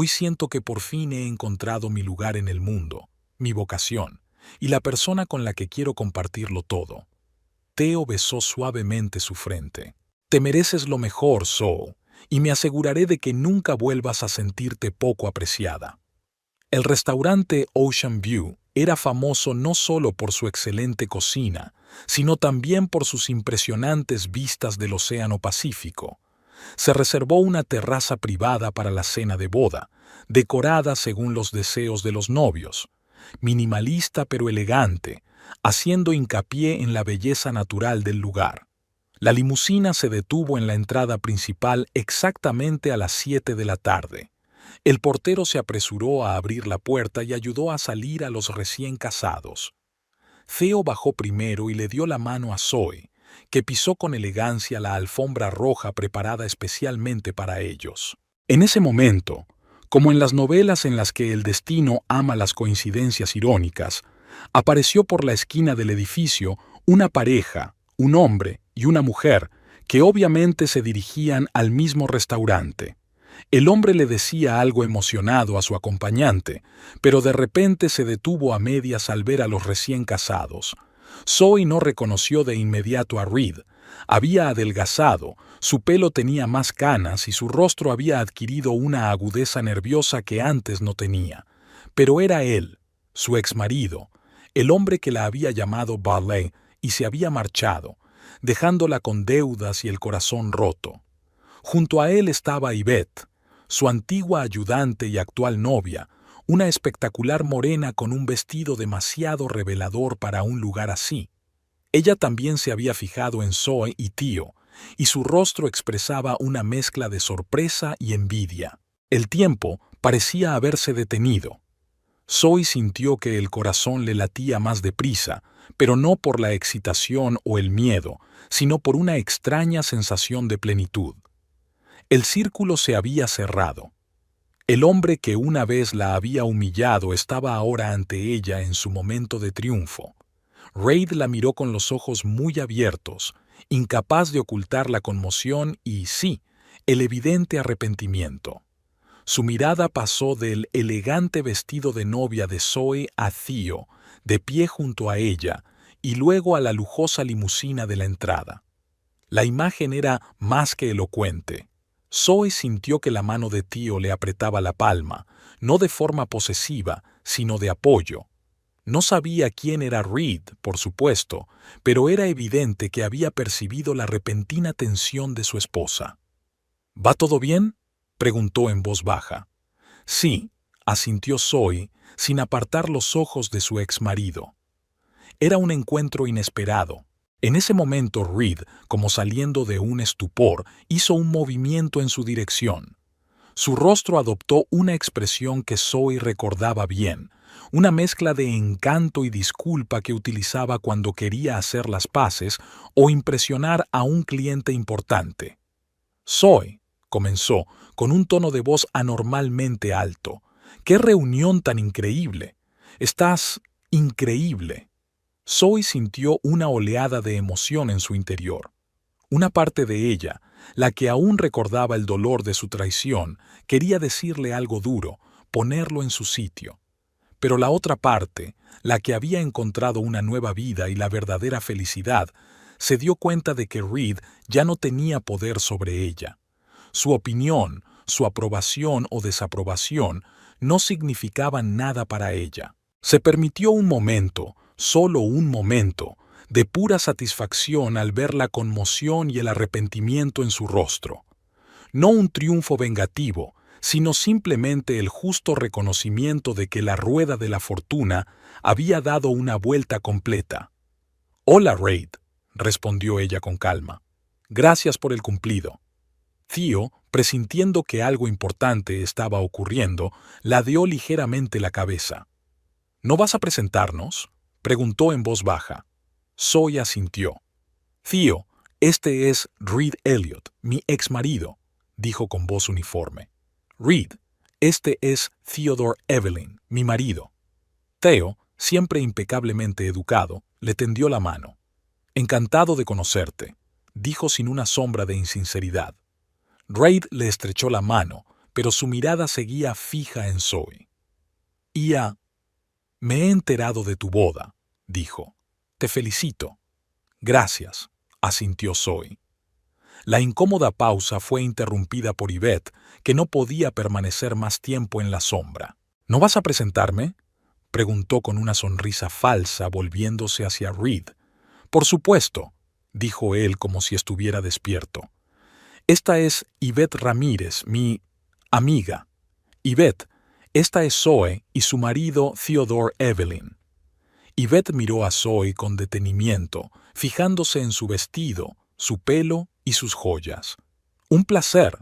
siento que por fin he encontrado mi lugar en el mundo, mi vocación, y la persona con la que quiero compartirlo todo». Theo besó suavemente su frente. «Te mereces lo mejor, Zoe, y me aseguraré de que nunca vuelvas a sentirte poco apreciada». El restaurante Ocean View era famoso no solo por su excelente cocina, sino también por sus impresionantes vistas del Océano Pacífico. se reservó una terraza privada para la cena de boda, decorada según los deseos de los novios, minimalista pero elegante, haciendo hincapié en la belleza natural del lugar. La limusina se detuvo en la entrada principal exactamente a las 7 de la tarde. El portero se apresuró a abrir la puerta y ayudó a salir a los recién casados. Theo bajó primero y le dio la mano a Zoe, que pisó con elegancia la alfombra roja preparada especialmente para ellos. En ese momento, como en las novelas en las que el destino ama las coincidencias irónicas, apareció por la esquina del edificio una pareja, un hombre y una mujer, que obviamente se dirigían al mismo restaurante. El hombre le decía algo emocionado a su acompañante, pero de repente se detuvo a medias al ver a los recién casados. Zoe no reconoció de inmediato a Reed. Había adelgazado, su pelo tenía más canas y su rostro había adquirido una agudeza nerviosa que antes no tenía. Pero era él, su exmarido, el hombre que la había llamado Barley y se había marchado, dejándola con deudas y el corazón roto. Junto a él estaba Yvette, su antigua ayudante y actual novia, una espectacular morena con un vestido demasiado revelador para un lugar así. Ella también se había fijado en Zoe y Theo, y su rostro expresaba una mezcla de sorpresa y envidia. El tiempo parecía haberse detenido. Zoe sintió que el corazón le latía más deprisa, pero no por la excitación o el miedo, sino por una extraña sensación de plenitud. El círculo se había cerrado. El hombre que una vez la había humillado estaba ahora ante ella en su momento de triunfo. Reid la miró con los ojos muy abiertos, incapaz de ocultar la conmoción y, sí, el evidente arrepentimiento. Su mirada pasó del elegante vestido de novia de Zoe a Theo, de pie junto a ella, y luego a la lujosa limusina de la entrada. La imagen era más que elocuente. Zoe sintió que la mano de Theo le apretaba la palma, no de forma posesiva, sino de apoyo. No sabía quién era Reed, por supuesto, pero era evidente que había percibido la repentina tensión de su esposa. ¿Va todo bien?, preguntó en voz baja. Sí, asintió Zoe, sin apartar los ojos de su exmarido. Era un encuentro inesperado. En ese momento Reed, como saliendo de un estupor, hizo un movimiento en su dirección. Su rostro adoptó una expresión que Zoe recordaba bien, una mezcla de encanto y disculpa que utilizaba cuando quería hacer las paces o impresionar a un cliente importante. Zoe, comenzó, con un tono de voz anormalmente alto. ¡Qué reunión tan increíble! Estás increíble. Zoe sintió una oleada de emoción en su interior. Una parte de ella, la que aún recordaba el dolor de su traición, quería decirle algo duro, ponerlo en su sitio. Pero la otra parte, la que había encontrado una nueva vida y la verdadera felicidad, se dio cuenta de que Reed ya no tenía poder sobre ella. Su opinión, su aprobación o desaprobación no significaban nada para ella. Se permitió un momento, solo un momento, de pura satisfacción al ver la conmoción y el arrepentimiento en su rostro. No un triunfo vengativo, sino simplemente el justo reconocimiento de que la rueda de la fortuna había dado una vuelta completa. «Hola, Reid», respondió ella con calma. «Gracias por el cumplido». Theo, presintiendo que algo importante estaba ocurriendo, ladeó ligeramente la cabeza. «¿No vas a presentarnos?», preguntó en voz baja. Zoe asintió. «Theo, este es Reed Elliot, mi exmarido», dijo con voz uniforme. «Reed, este es Theodore Evelyn, mi marido». Theo, siempre impecablemente educado, le tendió la mano. «Encantado de conocerte», dijo sin una sombra de insinceridad. Reid le estrechó la mano, pero su mirada seguía fija en Zoe. «Me he enterado de tu boda», dijo. «Te felicito». «Gracias», asintió Zoe. La incómoda pausa fue interrumpida por Yvette, que no podía permanecer más tiempo en la sombra. «¿No vas a presentarme?», preguntó con una sonrisa falsa, volviéndose hacia Reed. «Por supuesto», dijo él como si estuviera despierto. Esta es Yvette Ramírez, mi amiga. Yvette, esta es Zoe y su marido Theodore Evelyn. Yvette miró a Zoe con detenimiento, fijándose en su vestido, su pelo y sus joyas. «Un placer»,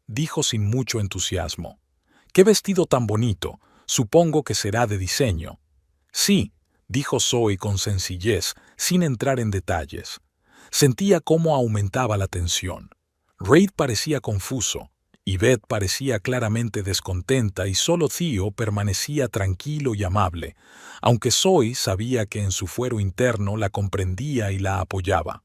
dijo sin mucho entusiasmo. «¡Qué vestido tan bonito! Supongo que será de diseño». «Sí», dijo Zoe con sencillez, sin entrar en detalles. Sentía cómo aumentaba la tensión. Reid parecía confuso. Yvette parecía claramente descontenta y solo Theo permanecía tranquilo y amable, aunque Zoe sabía que en su fuero interno la comprendía y la apoyaba.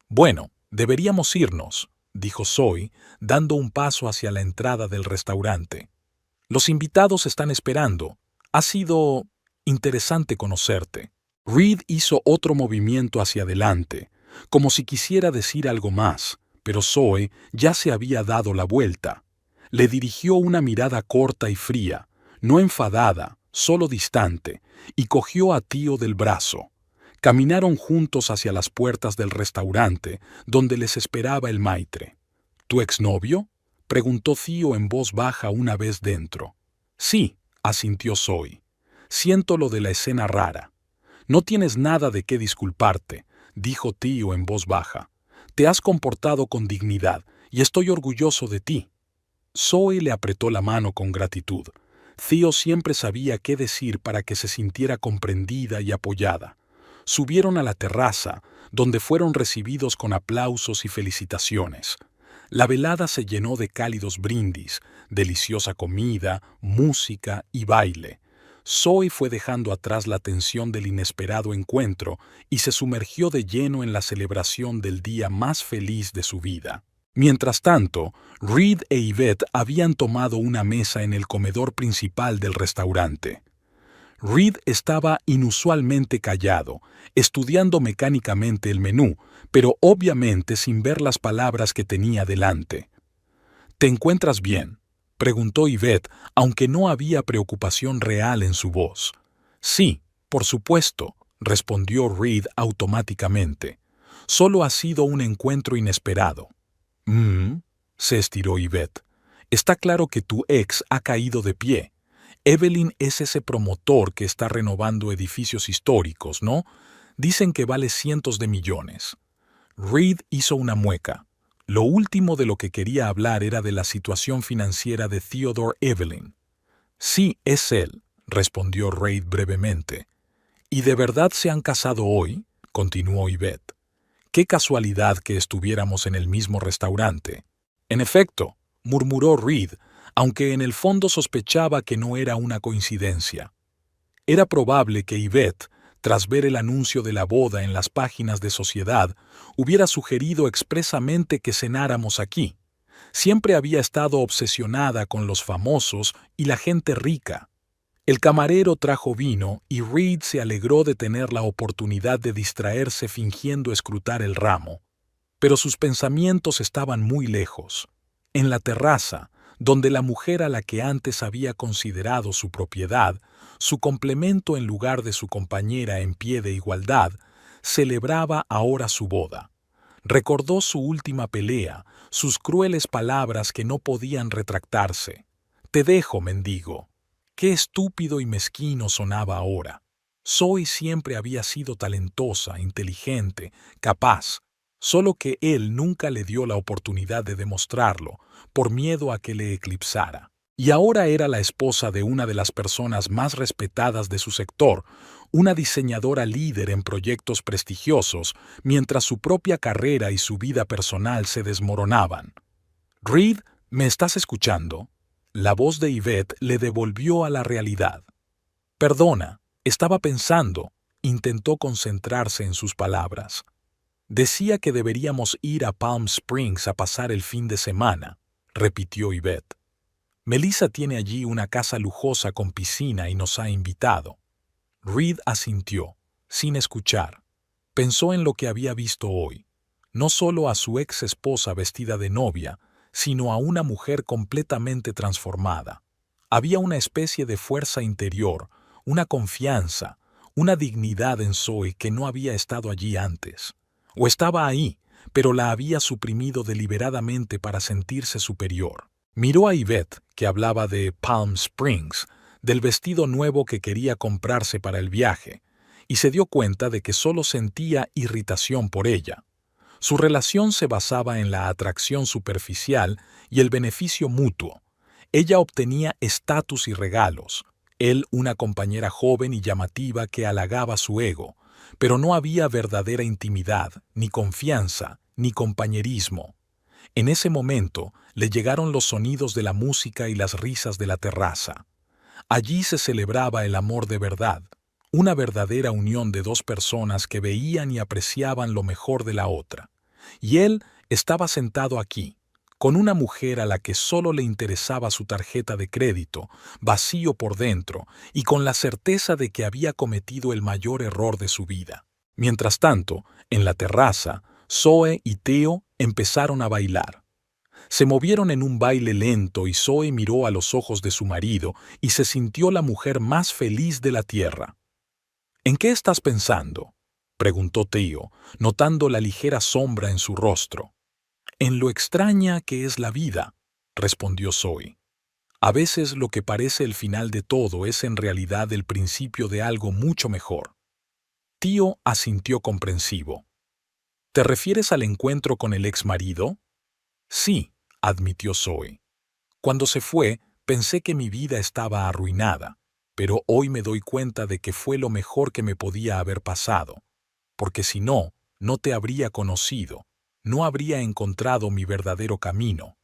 «Bueno, deberíamos irnos», dijo Zoe, dando un paso hacia la entrada del restaurante. «Los invitados están esperando. Ha sido interesante conocerte». Reid hizo otro movimiento hacia adelante, como si quisiera decir algo más, pero Zoe ya se había dado la vuelta. Le dirigió una mirada corta y fría, no enfadada, solo distante, y cogió a Theo del brazo. Caminaron juntos hacia las puertas del restaurante, donde les esperaba el maitre. «¿Tu exnovio?», preguntó Theo en voz baja una vez dentro. «Sí», asintió Zoe. «Siento lo de la escena rara». «No tienes nada de qué disculparte», dijo Theo en voz baja. «Te has comportado con dignidad y estoy orgulloso de ti». Zoe le apretó la mano con gratitud. Theo siempre sabía qué decir para que se sintiera comprendida y apoyada. Subieron a la terraza, donde fueron recibidos con aplausos y felicitaciones. La velada se llenó de cálidos brindis, deliciosa comida, música y baile. Zoe fue dejando atrás la tensión del inesperado encuentro y se sumergió de lleno en la celebración del día más feliz de su vida. Mientras tanto, Reid e Yvette habían tomado una mesa en el comedor principal del restaurante. Reid estaba inusualmente callado, estudiando mecánicamente el menú, pero obviamente sin ver las palabras que tenía delante. «¿Te encuentras bien?», preguntó Yvette, aunque no había preocupación real en su voz. «Sí, por supuesto», respondió Reid automáticamente. «Solo ha sido un encuentro inesperado». Se estiró Yvette. «Está claro que tu ex ha caído de pie. Evelyn es ese promotor que está renovando edificios históricos, ¿no? Dicen que vale cientos de millones». Reid hizo una mueca. Lo último de lo que quería hablar era de la situación financiera de Theodore Evelyn. «Sí, es él», respondió Reid brevemente. «¿Y de verdad se han casado hoy?», continuó Yvette. «Qué casualidad que estuviéramos en el mismo restaurante». «En efecto», murmuró Reid, aunque en el fondo sospechaba que no era una coincidencia. Era probable que Yvette, tras ver el anuncio de la boda en las páginas de Sociedad, hubiera sugerido expresamente que cenáramos aquí. Siempre había estado obsesionada con los famosos y la gente rica. El camarero trajo vino y Reid se alegró de tener la oportunidad de distraerse fingiendo escrutar el ramo. Pero sus pensamientos estaban muy lejos. En la terraza, donde la mujer a la que antes había considerado su propiedad, su complemento en lugar de su compañera en pie de igualdad, celebraba ahora su boda. Recordó su última pelea, sus crueles palabras que no podían retractarse. «Te dejo, mendigo». Qué estúpido y mezquino sonaba ahora. Zoe siempre había sido talentosa, inteligente, capaz, solo que él nunca le dio la oportunidad de demostrarlo, por miedo a que le eclipsara. Y ahora era la esposa de una de las personas más respetadas de su sector, una diseñadora líder en proyectos prestigiosos, mientras su propia carrera y su vida personal se desmoronaban. «Reid, ¿me estás escuchando?», la voz de Yvette le devolvió a la realidad. «Perdona, estaba pensando», intentó concentrarse en sus palabras. «Decía que deberíamos ir a Palm Springs a pasar el fin de semana», repitió Yvette. «Melissa tiene allí una casa lujosa con piscina y nos ha invitado». Reid asintió, sin escuchar. Pensó en lo que había visto hoy. No solo a su ex esposa vestida de novia, sino a una mujer completamente transformada. Había una especie de fuerza interior, una confianza, una dignidad en Zoe que no había estado allí antes. O estaba ahí, pero la había suprimido deliberadamente para sentirse superior. Miró a Yvette, que hablaba de Palm Springs, del vestido nuevo que quería comprarse para el viaje, y se dio cuenta de que solo sentía irritación por ella. Su relación se basaba en la atracción superficial y el beneficio mutuo. Ella obtenía estatus y regalos, él una compañera joven y llamativa que halagaba su ego, pero no había verdadera intimidad, ni confianza, ni compañerismo. En ese momento le llegaron los sonidos de la música y las risas de la terraza. Allí se celebraba el amor de verdad, una verdadera unión de dos personas que veían y apreciaban lo mejor de la otra. Y él estaba sentado aquí, con una mujer a la que solo le interesaba su tarjeta de crédito, vacío por dentro y con la certeza de que había cometido el mayor error de su vida. Mientras tanto, en la terraza, Zoe y Theo empezaron a bailar. Se movieron en un baile lento y Zoe miró a los ojos de su marido y se sintió la mujer más feliz de la tierra. ¿En qué estás pensando?, preguntó Theo, notando la ligera sombra en su rostro. En lo extraña que es la vida, respondió Zoe. A veces lo que parece el final de todo es en realidad el principio de algo mucho mejor. Theo asintió comprensivo. ¿Te refieres al encuentro con el exmarido? Sí, admitió Zoe. Cuando se fue, pensé que mi vida estaba arruinada, pero hoy me doy cuenta de que fue lo mejor que me podía haber pasado, porque si no, no te habría conocido, no habría encontrado mi verdadero camino.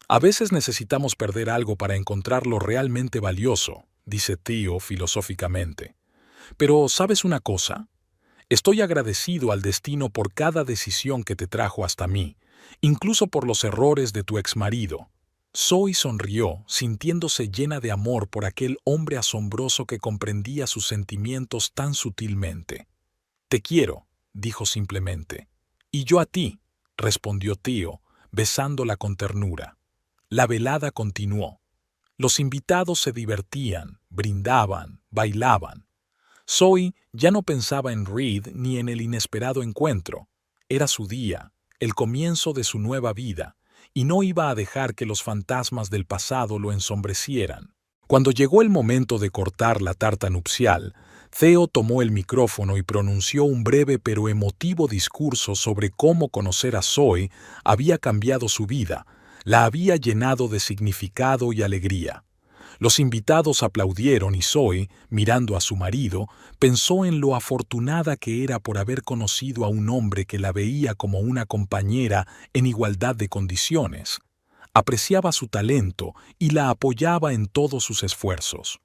A veces necesitamos perder algo para encontrar lo realmente valioso, dice Theo filosóficamente. Pero, ¿sabes una cosa? Estoy agradecido al destino por cada decisión que te trajo hasta mí, incluso por los errores de tu exmarido. Zoe sonrió, sintiéndose llena de amor por aquel hombre asombroso que comprendía sus sentimientos tan sutilmente. Te quiero, dijo simplemente. Y yo a ti, respondió Theo, besándola con ternura. La velada continuó. Los invitados se divertían, brindaban, bailaban. Zoe ya no pensaba en Reed ni en el inesperado encuentro. Era su día, el comienzo de su nueva vida, y no iba a dejar que los fantasmas del pasado lo ensombrecieran. Cuando llegó el momento de cortar la tarta nupcial, Theo tomó el micrófono y pronunció un breve pero emotivo discurso sobre cómo conocer a Zoe había cambiado su vida, la había llenado de significado y alegría. Los invitados aplaudieron y Zoe, mirando a su marido, pensó en lo afortunada que era por haber conocido a un hombre que la veía como una compañera en igualdad de condiciones. Apreciaba su talento y la apoyaba en todos sus esfuerzos.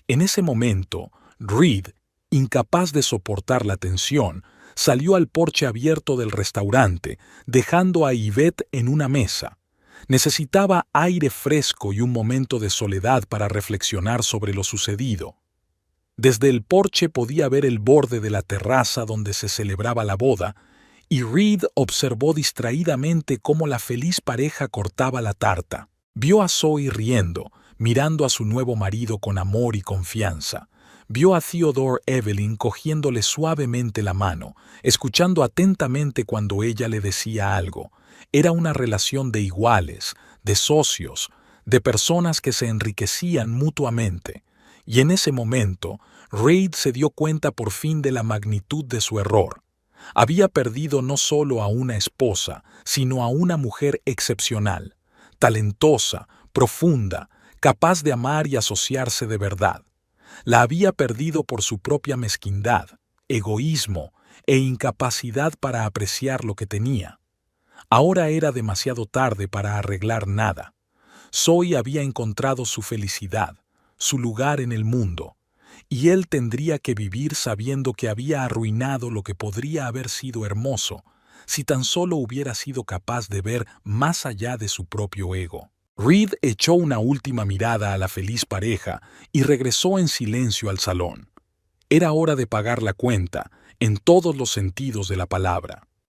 En ese momento, Reed, incapaz de soportar la tensión, salió al porche abierto del restaurante, dejando a Yvette en una mesa. Necesitaba aire fresco y un momento de soledad para reflexionar sobre lo sucedido. Desde el porche podía ver el borde de la terraza donde se celebraba la boda, y Reed observó distraídamente cómo la feliz pareja cortaba la tarta. Vio a Zoe riendo, mirando a su nuevo marido con amor y confianza. Vio a Theodore Evelyn cogiéndole suavemente la mano, escuchando atentamente cuando ella le decía algo. Era una relación de iguales, de socios, de personas que se enriquecían mutuamente. Y en ese momento, Reed se dio cuenta por fin de la magnitud de su error. Había perdido no solo a una esposa, sino a una mujer excepcional, talentosa, profunda, capaz de amar y asociarse de verdad. La había perdido por su propia mezquindad, egoísmo e incapacidad para apreciar lo que tenía. Ahora era demasiado tarde para arreglar nada. Zoe había encontrado su felicidad, su lugar en el mundo, y él tendría que vivir sabiendo que había arruinado lo que podría haber sido hermoso, si tan solo hubiera sido capaz de ver más allá de su propio ego. Reed echó una última mirada a la feliz pareja y regresó en silencio al salón. Era hora de pagar la cuenta, en todos los sentidos de la palabra.